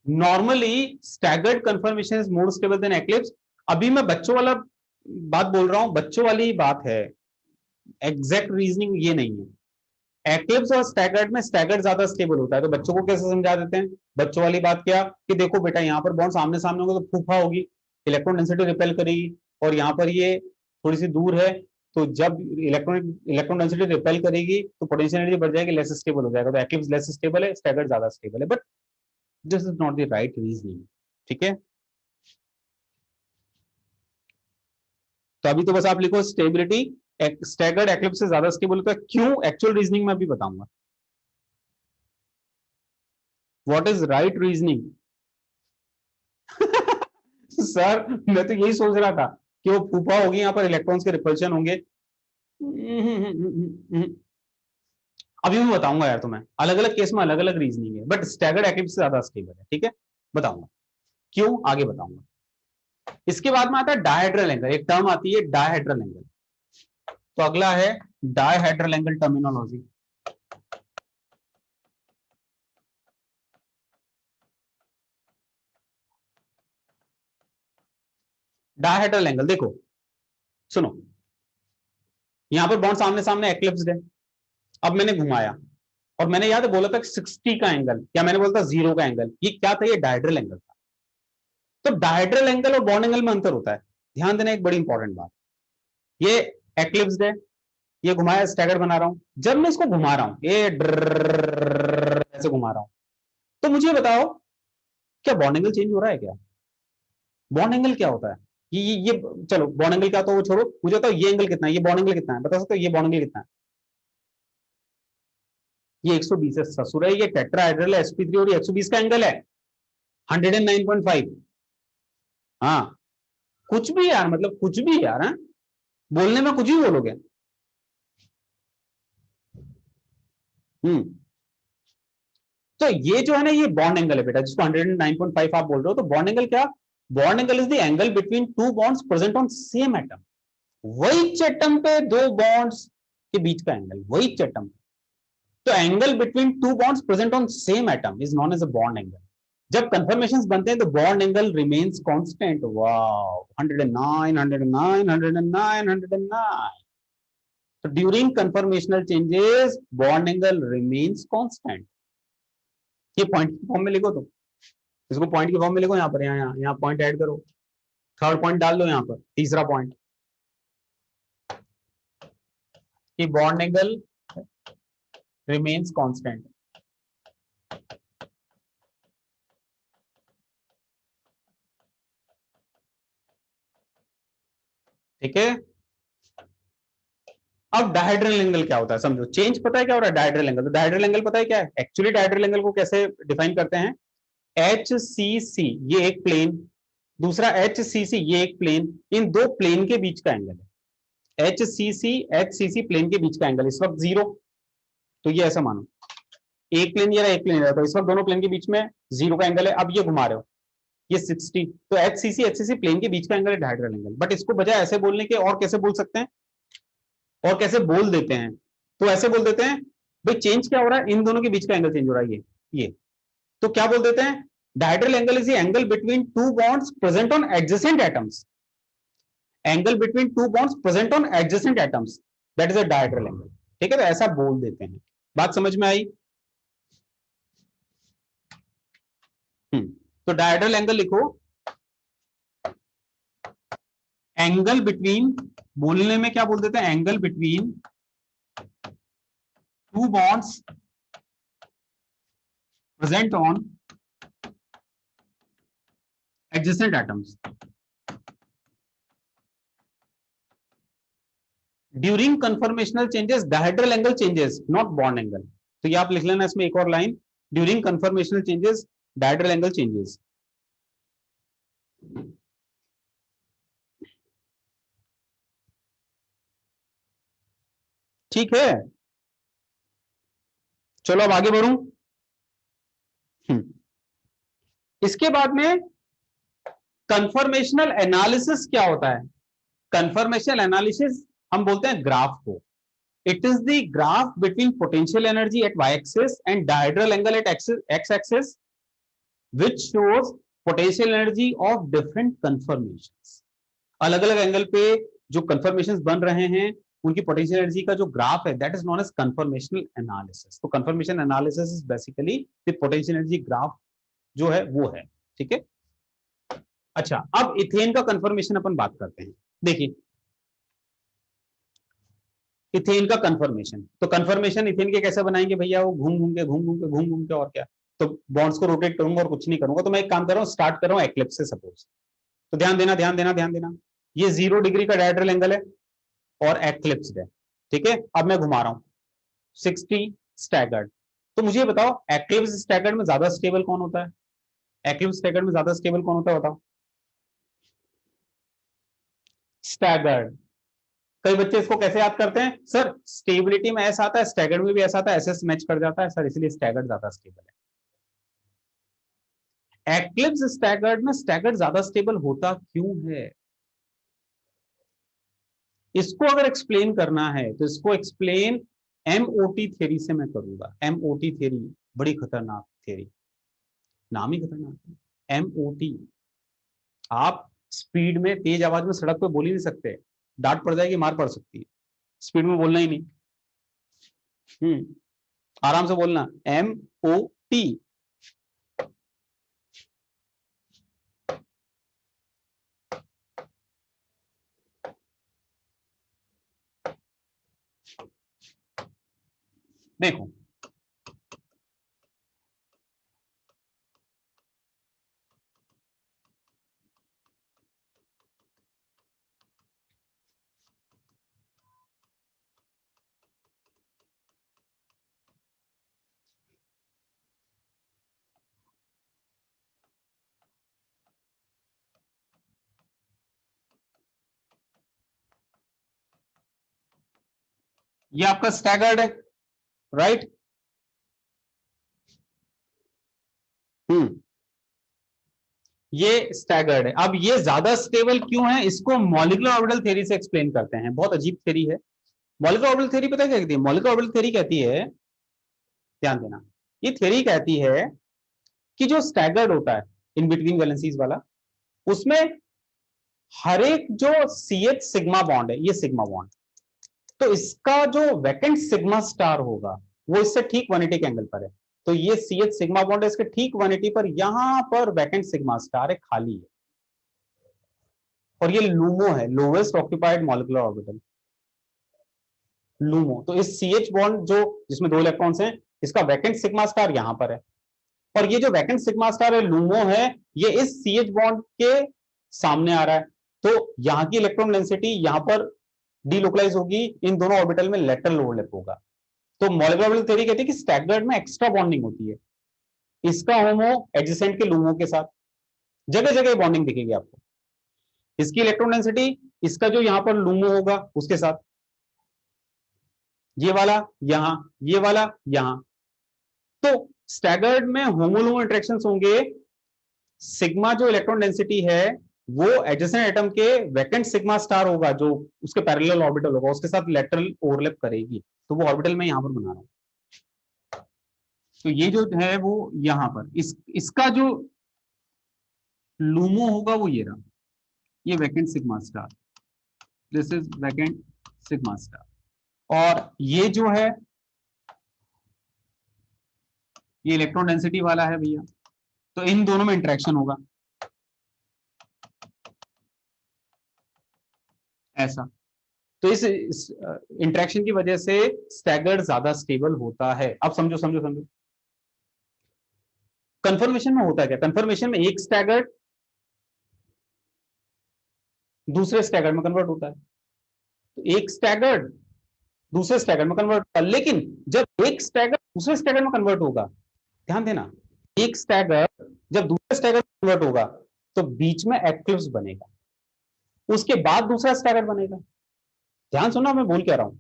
Normally staggered confirmation is more stable then eclipse. अभी मैं बच्चों वाला बात बोल रहा हूं, बच्चों वाली बात है, एग्जैक्ट रीजनिंग ये नहीं है। एक्लिप्स और स्टैगर्ड में स्टैगर्ड ज्यादा स्टेबल होता है। तो बच्चों को कैसे समझा देते हैं, बच्चों वाली बात क्या, कि देखो बेटा यहाँ पर बॉन्ड सामने सामने होंगे तो फूफा होगी, इलेक्ट्रॉन डेंसिटी रिपेल करेगी, और यहाँ पर ये थोड़ी सी दूर है, तो जब इलेक्ट्रॉन डेंसिटी रिपेल करेगी तो पोटेंशियल एनर्जी बढ़ जाएगी, लेस स्टेबल हो जाएगा। तो एक्लिप्स लेस स्टेबल है, स्टैगर्ड ज्यादा स्टेबल है, but this is not the right reasoning, ठीक है। तो अभी तो बस आप लिखो स्टेबिलिटी, स्टैगर्ड एक्लिप्स से ज्यादा स्टेबल होता है, क्यों एक्चुअल रीजनिंग में भी बताऊंगा। What is right reasoning. Sir मैं तो यही सोच रहा था कि वो फूफा होगी, यहाँ पर इलेक्ट्रॉन्स के रिपल्शन होंगे। अभी मैं बताऊंगा यार तुम्हें, अलग अलग केस में अलग अलग रीजनिंग है, बट स्टैगर्ड एक्लिप्स से ज्यादा स्टेबल है, ठीक है, बताऊंगा क्यों, आगे बताऊंगा। इसके बाद में आता है डायहेड्रल एंगल, एक टर्म आती है डायहेड्रल एंगल। तो अगला है dihedral angle terminology. Dihedral angle देखो, सुनो, यहां पर बॉन्ड सामने सामने एक्लिप्स्ड है, अब मैंने घुमाया और मैंने याद बोला था 60 का एंगल, क्या मैंने बोला था 0 का एंगल, ये क्या था, ये डायहेड्रल एंगल था। तो डायहेड्रल एंगल और बॉन्ड एंगल में अंतर होता है, ध्यान देना एक बड़ी इंपॉर्टेंट बात। ये एक्लिप्स्ड है, ये घुमाया स्टैगर बना रहा हूं, जब मैं इसको घुमा रहा हूं, ये ऐसे घुमा रहा हूं, तो मुझे बताओ क्या बॉन्ड एंगल चेंज हो रहा है क्या? बॉन्ड एंगल क्या होता है? ये चलो बॉन्ड एंगल क्या, तो वो छोड़ो, मुझे बताओ ये एंगल कितना है, ये बॉन्ड एंगल कितना है, बता सकते हो ये बॉन्ड एंगल कितना है? ये 120 है ससुर है, ये टेट्राहेड्रल है sp3 और ये 120 का एंगल है 109.5। हाँ, कुछ भी यार, मतलब कुछ भी यार, हाँ? बोलने में कुछ भी बोलोगे। तो ये जो है ना, ये बॉन्ड एंगल है बेटा, जिसको 109.5 आप बोल रहे हो। तो बॉन्ड एंगल क्या? Bond angle is the angle between two bonds present on same atom. वही एटम पे दो बॉन्ड्स के बीच का एंगल, वही एटम। तो angle between two bonds present on same atom is known as a bond angle. जब conformations बनते हैं तो bond angle remains constant. Wow, 109, 109, 109, 109। तो during conformational changes bond angle remains constant. ये पॉइंट की फॉर्म में लिखो, तो इसको पॉइंट की फॉर्म में लिखो, यहाँ पर, यहाँ पॉइंट ऐड करो, थर्ड पॉइंट डाल दो यहाँ पर, तीसरा पॉइंट कि बॉन्ड एंगल रिमेन्स कांस्टेंट। ठीक है। अब डायहेड्रल एंगल क्या होता है समझो, चेंज पता है क्या हो रहा है डायहेड्रल एंगल? तो डायहेड्रल एंगल पता है क्या है एक्चुअली? डायहेड्रल एंगल को कैसे डिफाइन करते हैं? एच सी सी ये एक प्लेन, दूसरा एच सी सी ये एक प्लेन, इन दो प्लेन के बीच का एंगल है। एच सी सी प्लेन के बीच का एंगल इस वक्त 0। तो ये ऐसा मानो एक प्लेन ये रहा, एक प्लेन रहा, तो इस वक्त दोनों प्लेन के बीच में 0 का एंगल है। अब ये घुमा रहे हो, ये 60, तो एच सी सी प्लेन के बीच का एंगल है डायहेड्रल एंगल। बट इसको बजाय ऐसे बोलने के और कैसे बोल सकते हैं, और कैसे बोल देते हैं? तो ऐसे बोल देते हैं भाई चेंज क्या हो रहा है, इन दोनों के बीच का एंगल चेंज हो रहा है, ये। तो क्या बोल देते हैं? Dihedral angle is the angle between two bonds present on adjacent atoms. Angle between two bonds present on adjacent atoms, that is a dihedral angle. ठीक है, तो ऐसा बोल देते हैं। बात समझ में आई? तो डायहेड्रल एंगल लिखो, एंगल बिटवीन, बोलने में क्या बोल देते हैं? Angle between two bonds present on adjacent atoms during conformational changes dihedral angle changes not bond angle. तो ये आप लिख लेना इसमें एक और line, during conformational changes dihedral angle changes. ठीक है, चलो अब आगे बढ़ूं। इसके बाद में कंफर्मेशनल एनालिसिस क्या होता है? कंफर्मेशनल एनालिसिस हम बोलते हैं ग्राफ को। It is the graph between potential energy at Y axis and dihedral angle at X axis which shows potential energy of different conformations। अलग अलग एंगल पे जो कंफर्मेशंस बन रहे हैं उनकी पोटेंशियल एनर्जी का जो ग्राफ है that is known as conformational analysis. तो conformation analysis is basically the potential energy graph जो है वो है। ठीक है। अच्छा, अब इथेन का कंफर्मेशन अपन बात करते हैं। देखिए इथेन का कंफर्मेशन, तो कंफर्मेशन इथेन के कैसे बनाएंगे भैया? वो घूम घूम के घूम घूम के घूम घूम के, और क्या, तो बॉन्ड्स को रोटेट करूंगा और कुछ नहीं करूंगा। तो मैं एक काम कर रहा हूं, स्टार्ट कर रहा हूं एक्लिप्स से सपोज। तो ध्यान देना ध्यान देना ध्यान देना, ये 0 डिग्री का डायहेड्रल एंगल है और एक्लिप्स्ड है। ठीक है, अब मैं घुमा रहा हूं 60 स्टैगर्ड। तो मुझे बताओ एक्लिप्स स्टैगर्ड में ज्यादा स्टेबल कौन होता है? एक्लिप्स स्टैगर्ड में ज्यादा स्टेबल कौन होता है बताओ? स्टैगर्ड। कई बच्चे इसको कैसे याद करते हैं, सर स्टेबिलिटी में ऐसा आता है, स्टैगर्ड में भी ऐसा आता है, ऐसे मैच कर जाता है सर, इसलिए स्टैगर्ड ज्यादा स्टेबल है। एक्लिप्स स्टैगर्ड में स्टैगर्ड ज्यादा स्टेबल होता क्यों है? इसको अगर एक्सप्लेन करना है तो इसको एक्सप्लेन एमओटी थ्योरी से मैं करूंगा। एमओटी थ्योरी बड़ी खतरनाक थ्योरी, नाम ही खतरनाक है एमओटी। आप स्पीड में, तेज आवाज में सड़क पे बोल ही नहीं सकते, डांट पड़ जाएगी, मार पड़ सकती है। स्पीड में बोलना ही नहीं। आराम से बोलना, MOT। देखो ये आपका स्टैगर्ड है, राइट। ये स्टैगर्ड है। अब ये ज्यादा स्टेबल क्यों है, इसको मॉलिक्यूलर ऑर्बिटल थ्योरी से एक्सप्लेन करते हैं। बहुत अजीब थ्योरी है मॉलिक्यूलर ऑर्बिटल थ्योरी। पता है क्या कहती है मॉलिक्यूलर ऑर्बिटल थ्योरी? कहती है, ध्यान देना, ये थ्योरी कहती है कि जो स्टैगर्ड होता है इन बिटवीन वैलेंसीज वाला, उसमें हर एक जो CH सिग्मा बॉन्ड है, ये सिग्मा बॉन्ड, तो इसका जो वैकेंट सिग्मा स्टार होगा वो इससे ठीक 180 के एंगल पर है। तो ये CH सिग्मा बॉन्ड है, इसके ठीक 180 पर यहां पर वैकेंट सिग्मा स्टार है, खाली है। और ये लूमो है, lowest occupied molecular orbital, LUMO. तो इस CH बॉन्ड जो जिसमें 2 इलेक्ट्रॉन्स हैं, इसका वैकेंट सिग्मा स्टार यहां पर है, और ये जो वैकेंट सिग्मा स्टार है लूमो है, ये इस CH बॉन्ड के सामने आ रहा है। तो यहां की इलेक्ट्रॉन डेंसिटी यहां पर डीलोकलाइज होगी, इन दोनों ऑर्बिटल में लेटरल ओवरलैप होगा। तो मॉलिक्यूलर ऑर्बिटल थ्योरी कहती है कि स्टैगर्ड में एक्स्ट्रा बॉन्डिंग होती है, इसका होमो एडजेसेंट के लूमो के साथ, जगह जगह बॉन्डिंग दिखेगी आपको। इसकी इलेक्ट्रॉन डेंसिटी इसका जो यहां पर लूमो होगा उसके साथ, ये वाला यहां, ये वाला यहां। तो स्टैगर्ड में होमोलूमो इंटरेक्शंस होंगे, सिग्मा जो इलेक्ट्रॉन डेंसिटी है वो एडजेसेंट एटम के वैकेंट सिग्मा स्टार होगा जो उसके पैरेलल ऑर्बिटल होगा, उसके साथ लेटरल ओवरलैप करेगी। तो वो ऑर्बिटल में यहां पर बना रहा हूं। तो ये जो है वो यहां पर इसका जो लूमो होगा वो ये रहा, ये vacant sigma star, this is vacant sigma star. और ये जो है ये इलेक्ट्रॉन डेंसिटी वाला है भैया। तो इन दोनों में इंटरेक्शन होगा ऐसा। तो इस इंटरेक्शन की वजह से स्टैगर्ड ज्यादा स्टेबल होता है। अब समझो समझो समझो, कंफर्मेशन में होता है क्या? कंफर्मेशन में एक स्टैगर्ड दूसरे स्टैगर्ड में कन्वर्ट होता है, तो एक स्टैगर्ड दूसरे स्टैगर्ड में कन्वर्ट होता है। लेकिन जब एक स्टैगर्ड दूसरे स्टैगर्ड में कन्वर्ट होगा, ध्यान देना, एक स्टैगर्ड जब दूसरे स्टैगर्ड में कन्वर्ट होगा तो बीच में एक्लिप्स बनेगा, उसके बाद दूसरा स्टैगर्ड बनेगा। ध्यान सुनना मैं बोल क्या रहा हूं।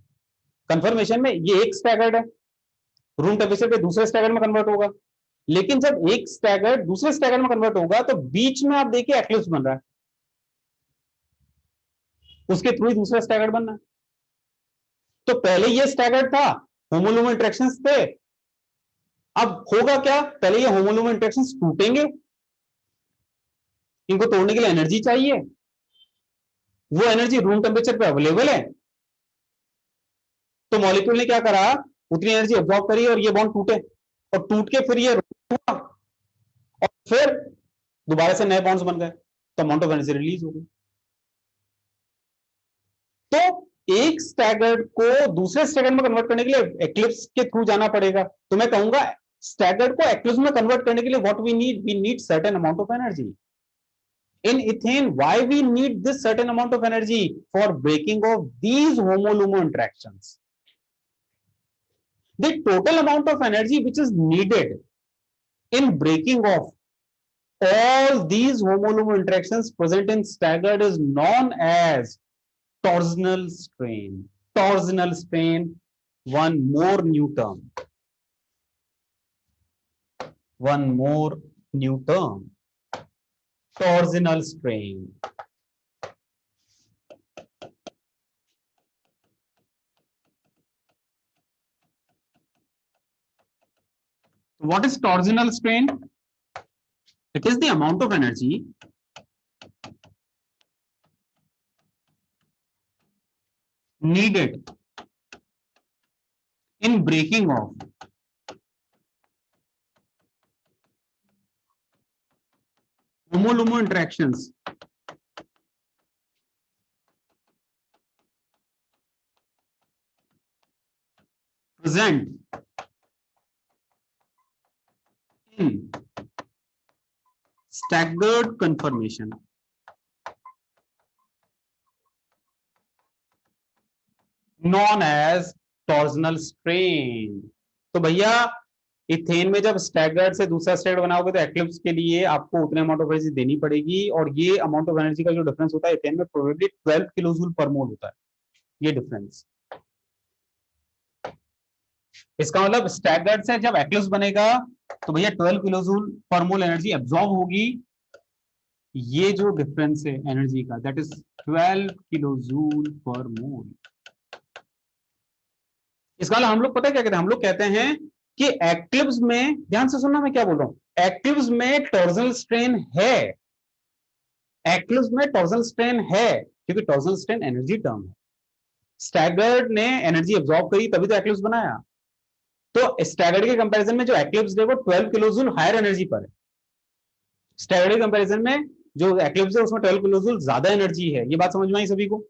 कंफर्मेशन में ये एक स्टैगर्ड है, रूम टेम्परेचर पे दूसरे स्टैगर्ड में कन्वर्ट होगा, लेकिन जब एक स्टैगर्ड दूसरे स्टैगर्ड में कन्वर्ट होगा तो बीच में आप देखिए एक्लिप्स बन रहा है, उसके थ्रू ही दूसरा स्टैगर्ड बनना है। तो पहले ये स्टैगर्ड था, होमोलूमो इंटरेक्शंस थे। अब होगा क्या, पहले ये होमोलूमो इंटरेक्शंस टूटेंगे, इनको तोड़ने के लिए एनर्जी चाहिए, वो एनर्जी रूम टेम्परेचर पे अवेलेबल है। तो मॉलिक्यूल ने क्या करा, उतनी एनर्जी ऑब्जॉर्व करी और ये बॉन्ड टूटे, और टूट के फिर ये हुआ, और फिर दोबारा से नए बॉन्ड्स बन गए, तो अमाउंट ऑफ एनर्जी रिलीज हो गई। तो एक स्टैगर्ड को दूसरे स्टैगर्ड में कन्वर्ट करने के लिए एक्लिप्स के थ्रू जाना पड़ेगा। तो मैं कहूंगा स्टैगर्ड को एक्लिप्स में कन्वर्ट करने के लिए what we need certain amount of energy. In ethane, why we need this certain amount of energy? For breaking of these homolumo interactions. The total amount of energy which is needed in breaking of all these homolumo interactions present in staggered is known as torsional strain. Torsional strain, one more new term. One more new term. Torsional strain. What is torsional strain? It is the amount of energy needed in breaking of homo-lumo interactions present in staggered conformation known as torsional strain. तो भैया ethane में जब staggered से दूसरा state बनाओगे तो eclipse के लिए आपको उतने अमाउंट ऑफ एनर्जी देनी पड़ेगी, और ये अमाउंट ऑफ एनर्जी का जो डिफरेंस होता है इथेन में प्रोबेबली 12 किलोजूल पर मोल होता है, ये डिफरेंस। इसका मतलब स्टैगर्ड से जब एक्लिप्स बनेगा तो भैया 12 किलोजूल पर मोल एनर्जी एब्जॉर्ब होगी। ये जो डिफरेंस है एनर्जी का दैट इज 12 किलोजूल पर मोल। इसका मतलब हम लोग पता है क्या कहते हैं, हम लोग कहते हैं कि एक्लिप्स में, ध्यान से सुनना मैं क्या बोल रहा हूं, एक्लिप्स में टॉर्जनल स्ट्रेन है, एक्लिप्स में टॉर्जनल स्ट्रेन है क्योंकि टॉर्जनल स्ट्रेन एनर्जी टर्म है। स्टैगर्ड ने एनर्जी एब्जॉर्ब करी तभी तो एक्लिप्स बनाया। तो स्टैगर्ड के कंपैरिजन में जो एक्लिप्स है वो 12 किलोजूल हायर एनर्जी पर है। स्टैगर्ड के कंपैरिजन में जो एक्लिप्स है उसमें 12 किलोजूल ज्यादा एनर्जी है। ये बात समझ में आई सभी को?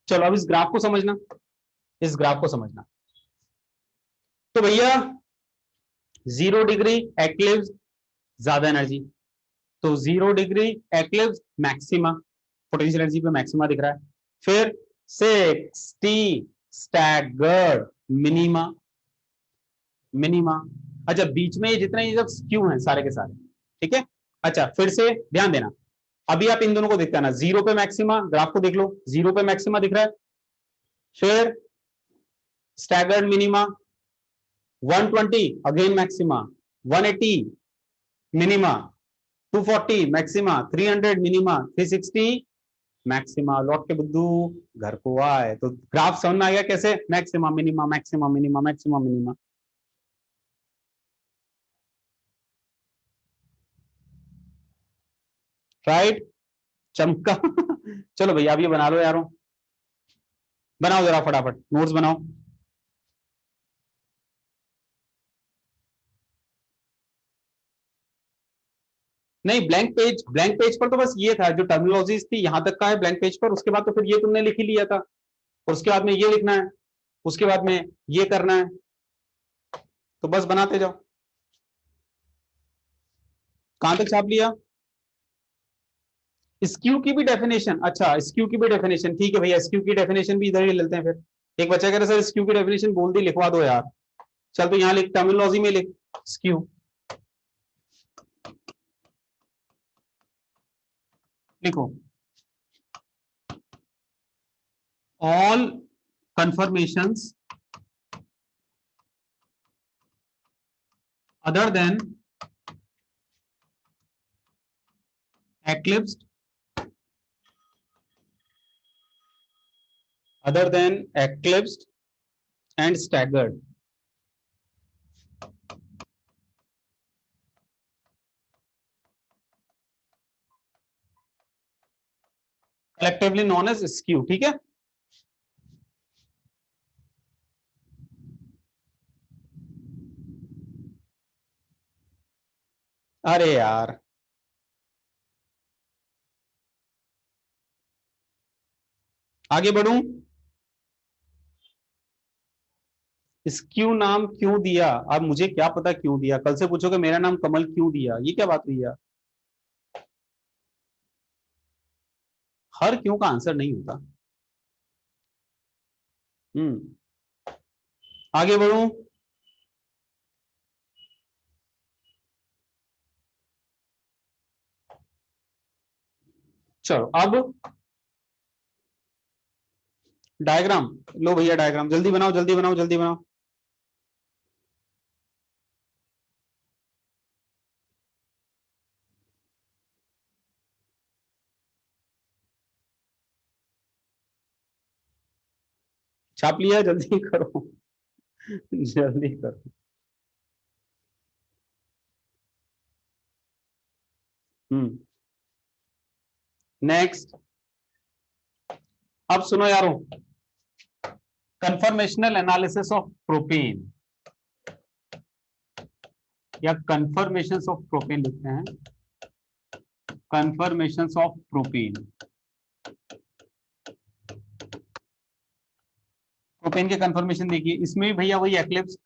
चलो अब इस ग्राफ को समझना, इस ग्राफ को समझना। तो भैया 0 डिग्री एक्लिप्स ज्यादा एनर्जी, तो 0 degree eclipse maxima, potential energy पे मैक्सिमा दिख रहा है। फिर 60 स्टैगर्ड मिनिमा, मिनिमा। अच्छा बीच में जितने ये जब स्क्यू हैं सारे के सारे, ठीक है। अच्छा फिर से ध्यान देना, अभी आप इन दोनों को देखते ना, 0 पे मैक्सिमा, ग्राफ को देख लो, 0 पे मैक्सिमा दिख रहा है। फिर staggered minima 120 again maxima, 180 minima, 240 maxima, 300 minima, 360 maxima. लौट के बुद्धू घर को आए। तो ग्राफ समझ में आ गया कैसे, maxima minima maxima minima maxima minima. Right, चमका। चलो भैया अब ये बना लो यारों, बनाओ जरा फटाफट नोट्स बनाओ। नहीं ब्लैंक पेज, ब्लैंक पेज पर तो बस ये था जो टर्मिनोलॉजीज थी यहां तक का है ब्लैंक पेज पर, उसके बाद तो फिर ये तुमने लिख ही लिया था, और उसके बाद में ये लिखना है, उसके बाद में ये करना है, तो बस बनाते जाओ। कहां तक छाप लिया? स्क्यू की भी डेफिनेशन, अच्छा स्क्यू की भी डेफिनेशन, ठीक है भैया स्क्यू की डेफिनेशन भी इधर ही लेते हैं फिर। एक बच्चा कह रहा है सर स्क्यू की डेफिनेशन बोल दी, लिखवा दो यार। चल तो यहां लिख, टर्मिनोलॉजी में लिख स्क्यू, लिखो all confirmations other than eclipsed, other than eclipsed and staggered collectively known as skew। ठीक है, अरे यार आगे बढ़ूं, स्क्यू नाम क्यों दिया? अब मुझे क्या पता क्यों दिया, कल से पूछोगे मेरा नाम कमल क्यों दिया, ये क्या बात हुई यार। हर क्यों का आंसर नहीं होता। आगे बढ़ूं, चलो अब डायग्राम लो भैया, डायग्राम जल्दी बनाओ जल्दी बनाओ जल्दी बनाओ। छाप लिया, जल्दी करो। जल्दी करो। हम्म नेक्स्ट, अब सुनो यारो, कन्फर्मेशनल एनालिसिस ऑफ प्रोपेन या कन्फर्मेशंस ऑफ प्रोपेन लिखते हैं, कन्फर्मेशंस ऑफ प्रोपेन। प्रोपेन के कन्फर्मेशन देखिए, इसमें भी भैया वही एक्लिप्स,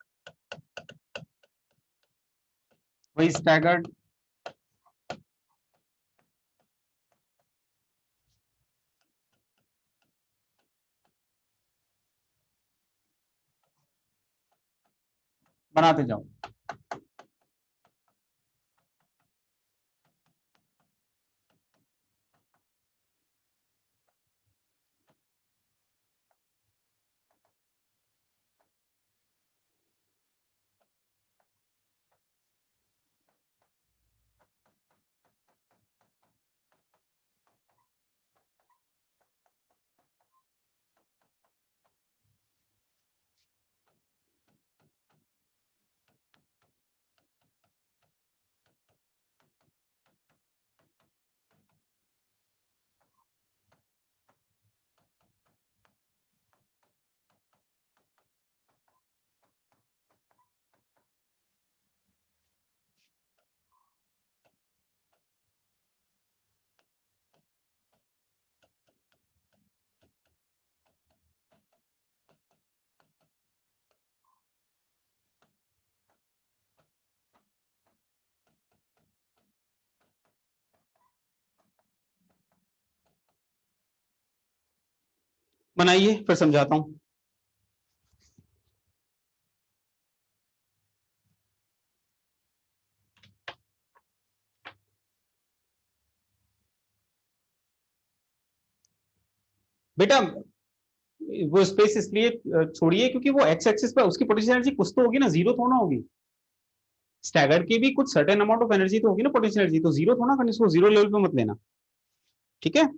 वही स्टैगर्ड, बनाते जाओ। बनाइए, फिर समझाता हूं। बेटा वो स्पेस इसलिए छोड़िए क्योंकि वो एक्स एक्सिस पे उसकी पोटेंशियल एनर्जी कुछ तो होगी ना, जीरो थोड़ा होगी। स्टैगर्ड की भी कुछ सर्टेन अमाउंट ऑफ एनर्जी तो होगी ना, पोटेंशियल एनर्जी, तो जीरो थोड़ा करनी, इसको जीरो लेवल पे मत लेना, ठीक है।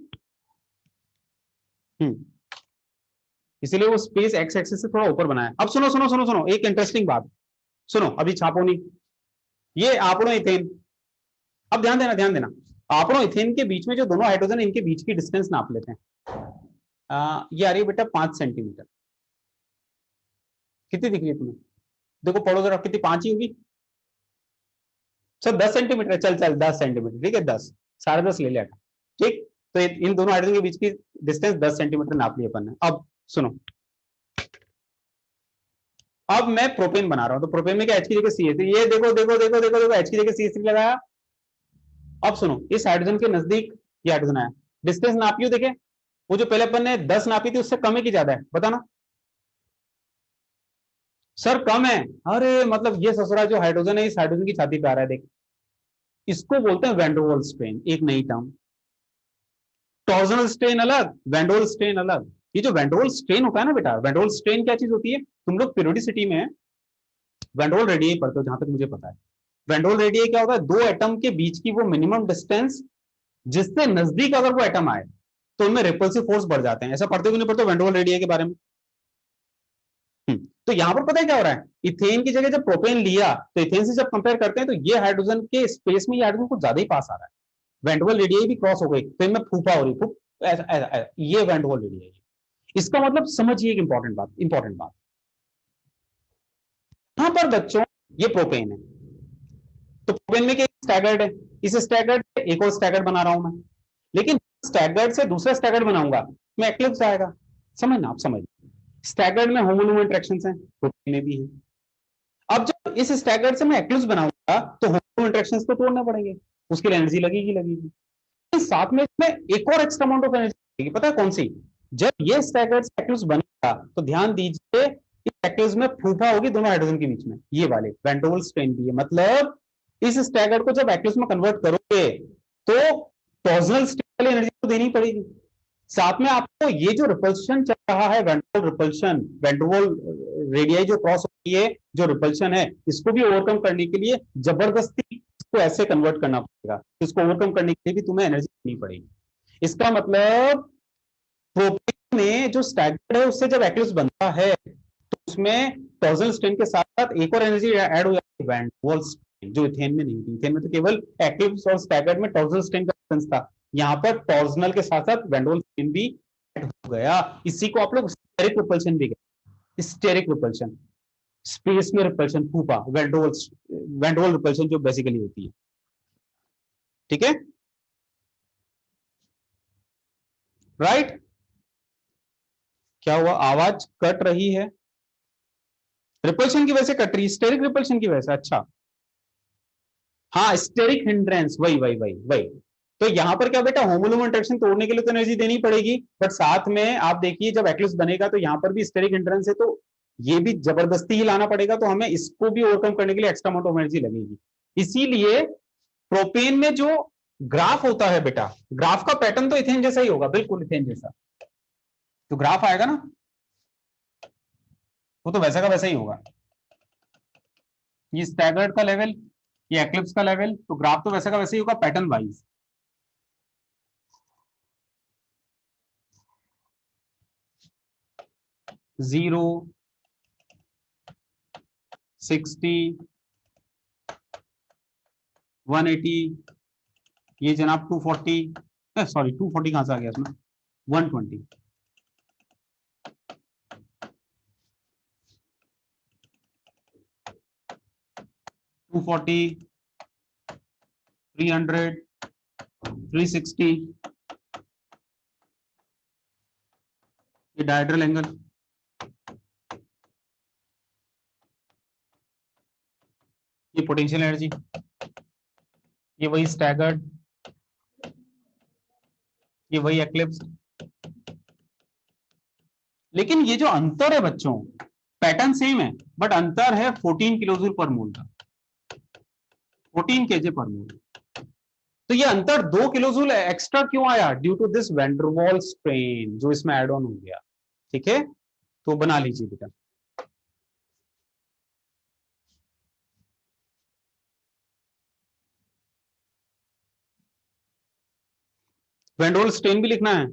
इसीलिए वो स्पेस एक्स एक्सिस से थोड़ा ऊपर बनाया। अब सुनो सुनो सुनो सुनो, एक इंटरेस्टिंग बात सुनो, अभी छापो नहीं, ये आपनो इथेन, अब ध्यान देना ध्यान देना, आपनो इथेन के बीच में जो दोनों हाइड्रोजन है इनके बीच की डिस्टेंस नाप लेते हैं। ये आ रही है बेटा 5 सेंटीमीटर। कितनी दिख रही है तुम्हें? देखो पढ़ो जरा, कितनी? 5 ही होगी। चल 10 सेंटीमीटर, चल चल 10 सेंटीमीटर, ठीक है, 10, 10.5 ले लिया, ठीक। तो इन दोनों हाइड्रोजन के बीच की डिस्टेंस 10 सेंटीमीटर नाप लिया अपन ने। अब सुनो, अब मैं प्रोपेन बना रहा हूं, तो प्रोपेन में क्या एच की जगह सी है, तो ये देखो देखो देखो देखो देखो, एच की जगह सी लगाया। अब सुनो, इस हाइड्रोजन के नजदीक ये हाइड्रोजन आया, डिस्टेंस नापियो, देखे वो जो पहले अपन ने 10 नापी थी उससे कम है कि ज्यादा है, बताना। सर कम है। अरे मतलब ये ससुरा जो हाइड्रोजन है इस हाइड्रोजन की छाती पे आ रहा है, देख, इसको बोलते हैं वैंडरवाल स्ट्रेन, एक नई टर्म। टॉर्जनल स्ट्रेन अलग, वैंडरवाल स्ट्रेन अलग। ये जो वैंडरवाल स्ट्रेन होता है ना बेटा, वैंडरवाल स्ट्रेन क्या चीज होती है? तुम लोग पीरियोडिसिटी में वैंडरवाल रेडियस पढ़ते हो जहां तक मुझे पता है। वैंडरवाल रेडियस क्या होता है? दो एटम के बीच की वो मिनिमम डिस्टेंस जिससे नजदीक अगर वो एटम आए तो उनमें रिपल्सिव फोर्स बढ़ जाते हैं। ऐसा पढ़ते हो नहीं पढ़ते वैंडरवाल रेडियस के बारे में? तो यहां पर पता है क्या हो रहा है, इथेन की जगह जब प्रोपेन लिया तो इथेन से जब कंपेयर करते हैं तो ये हाइड्रोजन के स्पेस में ये हाइड्रोजन कुछ ज्यादा ही पास आ रहा है, वैंडरवाल रेडियस भी क्रॉस हो गई, तो इनमें फूफा हो रही, फूफ ऐसा ऐसा ऐसा, ये वैंडरवाल रेडियस। इसका मतलब समझिए एक इंपॉर्टेंट बात यहां पर बच्चों, ये प्रोपेन है, तो प्रोपेन में क्या स्टैगर्ड है, इस स्टैगर्ड एक और स्टैगर्ड बना रहा हूं मैं, लेकिन स्टैगर्ड से दूसरा स्टैगर्ड बनाऊंगा मैं एक्लिप्स आएगा, समझना, आप समझ। स्टैगर्ड में होमोनोमो इंटरेक्शंस हैं, प्रोपेन में भी है। अब जब इस स्टैगर्ड से मैं एक्लिप्स बनाऊंगा तो होमोनोमो इंटरेक्शंस को तोड़ना पड़ेंगे, उसके लिए एनर्जी लगेगी लगेगी, साथ में इसमें एक और एक्स्ट्रा अमाउंट ऑफ एनर्जी लगेगी, पता है कौन सी? जब ये स्टैगर्ड एक्लिप्स बनेगा तो ध्यान दीजिए इस एक्लिप्स में फूफा होगी दोनों हाइड्रोजन के बीच में, ये वाले वैंडरवाल स्ट्रेन भी है। मतलब इस स्टैगर्ड को जब एक्लिप्स में कन्वर्ट करोगे तो टॉर्जनल स्ट्रेन वाली एनर्जी को देनी पड़ेगी, साथ में आपको ये जो रिपल्शन चल रहा है, वैंडरवाल रिपल्शन, वैंडरवाल रेडियस जो क्रॉस होती है, जो रिपल्शन है, इसको भी ओवरकम करने के लिए जबरदस्ती इसको ऐसे कन्वर्ट करना पड़ेगा, इसको ओवरकम करने के लिए भी तुम्हें एनर्जी देनी पड़ेगी। इसका मतलब प्रोपेन में जो स्टैगर्ड है उससे जब एक्लिप्स बनता है तो उसमें टॉर्जनल स्ट्रेन के साथ साथ एक और एनर्जी ऐड हो जाती है, वैंडरवाल स्ट्रेन, जो इथेन में नहीं थी। इथेन में तो केवल एक्लिप्स और स्टैगर्ड में टॉर्जनल स्ट्रेन का डिफरेंस था, यहां पर टॉर्जनल के साथ साथ वैन डर वाल्स स्ट्रेन भी हो गया। इसी को आप लोग स्टेरिक रिपल्शन भी कहते हैं। स्टेरिक रिपल्शन, स्पेस में रिपल्शन, फूफा वैन डर वाल्स रिपल्शन जो बेसिकली होती है। ठीक है, राइट। क्या हुआ, आवाज कट रही है? रिपल्शन की वजह से कट रही है, स्टेरिक रिपल्शन की वजह से। अच्छा, हाँ, स्टेरिक हिंड्रेंस, वही वही वही वही। तो यहां पर क्या बेटा, होमोलूम इंटरेक्शन तोड़ने के लिए तो एनर्जी देनी पड़ेगी, बट साथ में आप देखिए जब एक्लिप्स बनेगा तो यहां पर भी स्टेरिक हिंड्रेंस है, तो ये भी जबरदस्ती ही लाना पड़ेगा, तो हमें इसको भी ओवरकम करने के लिए एक्स्ट्रा अमाउंट ऑफ एनर्जी लगेगी। इसीलिए प्रोपेन में जो ग्राफ होता है बेटा, ग्राफ का पैटर्न तो इथेन जैसा ही होगा, बिल्कुल इथेन जैसा। तो ग्राफ आएगा ना, वो तो वैसा का वैसा ही होगा। ये स्टैगर्ड का लेवल, ये एक्लिप्स का लेवल, तो ग्राफ तो वैसा का वैसा ही होगा पैटर्न वाइज। जीरो, 60, 180, ये जनाब 240, सॉरी 240 कहां से आ गया इसमें, 120, 240, 300, 360, ये डायड्रल एंगल, ये पोटेंशियल एनर्जी, ये वही स्टैगर्ड, ये वही एक्लिप्स। लेकिन ये जो अंतर है बच्चों, पैटर्न सेम है, बट अंतर है 14 किलोजूल पर मोल का, 14 केजे पर मोल। तो ये अंतर 2 किलोजूल एक्स्ट्रा क्यों आया? Due to this van der Waals strain जो इसमें एड ऑन हो गया। ठीक है, तो बना लीजिए बेटा। वैन डर वाल्स स्ट्रेन भी लिखना है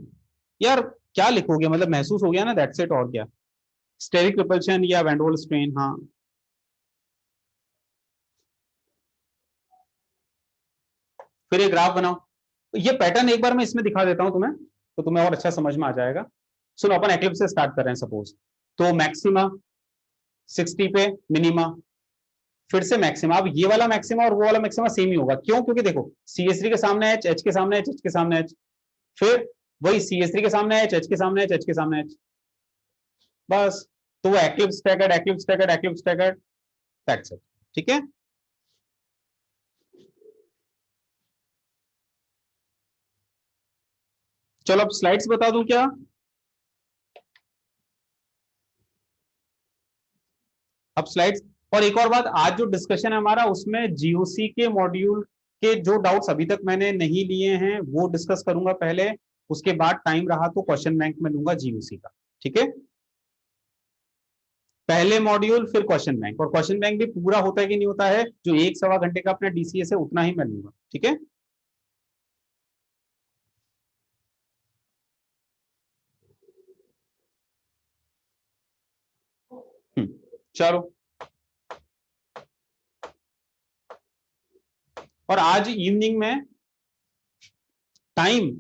यार, क्या लिखोगे, मतलब महसूस हो गया ना, दैट्स इट, और क्या। स्टेरिक रिपल्शन या वैन डर वाल्स स्ट्रेन, हाँ। फिर ये ग्राफ बनाओ। ये पैटर्न एक बार मैं इसमें दिखा देता हूं तुम्हें, तो तुम्हें और अच्छा समझ में आ जाएगा। सुनो, अपन एक्लिप्स से स्टार्ट कर रहे हैं सपोज, तो मैक्सिमा 60 पे, मिनिमा, फिर से मैक्सिमा। अब ये वाला मैक्सिमा और वो वाला मैक्सिमा सेम ही होगा, क्यों? क्योंकि देखो CH3 के सामने एच, एच के सामने एच, एच के सामने एच, फिर वही CH3 के सामने एच, एच के सामने एच, एच के सामने एच, बस। तो वो eclipse staggered, eclipse staggered, eclipse staggered, that's it. ठीक है, चलो अब स्लाइड्स बता दूं क्या? अब स्लाइड्स। और एक और बात, आज जो डिस्कशन है हमारा उसमें जीओसी के मॉड्यूल के जो डाउट्स अभी तक मैंने नहीं लिए हैं वो डिस्कस करूंगा पहले, उसके बाद टाइम रहा तो क्वेश्चन बैंक में लूंगा जीओसी का। ठीक है, पहले मॉड्यूल फिर क्वेश्चन बैंक, और क्वेश्चन बैंक भी पूरा होता है कि नहीं होता है, जो 1 सवा घंटे का अपना डीसीएस है उतना ही मैं लूंगा। ठीक है, चलो। और आज इवनिंग में टाइम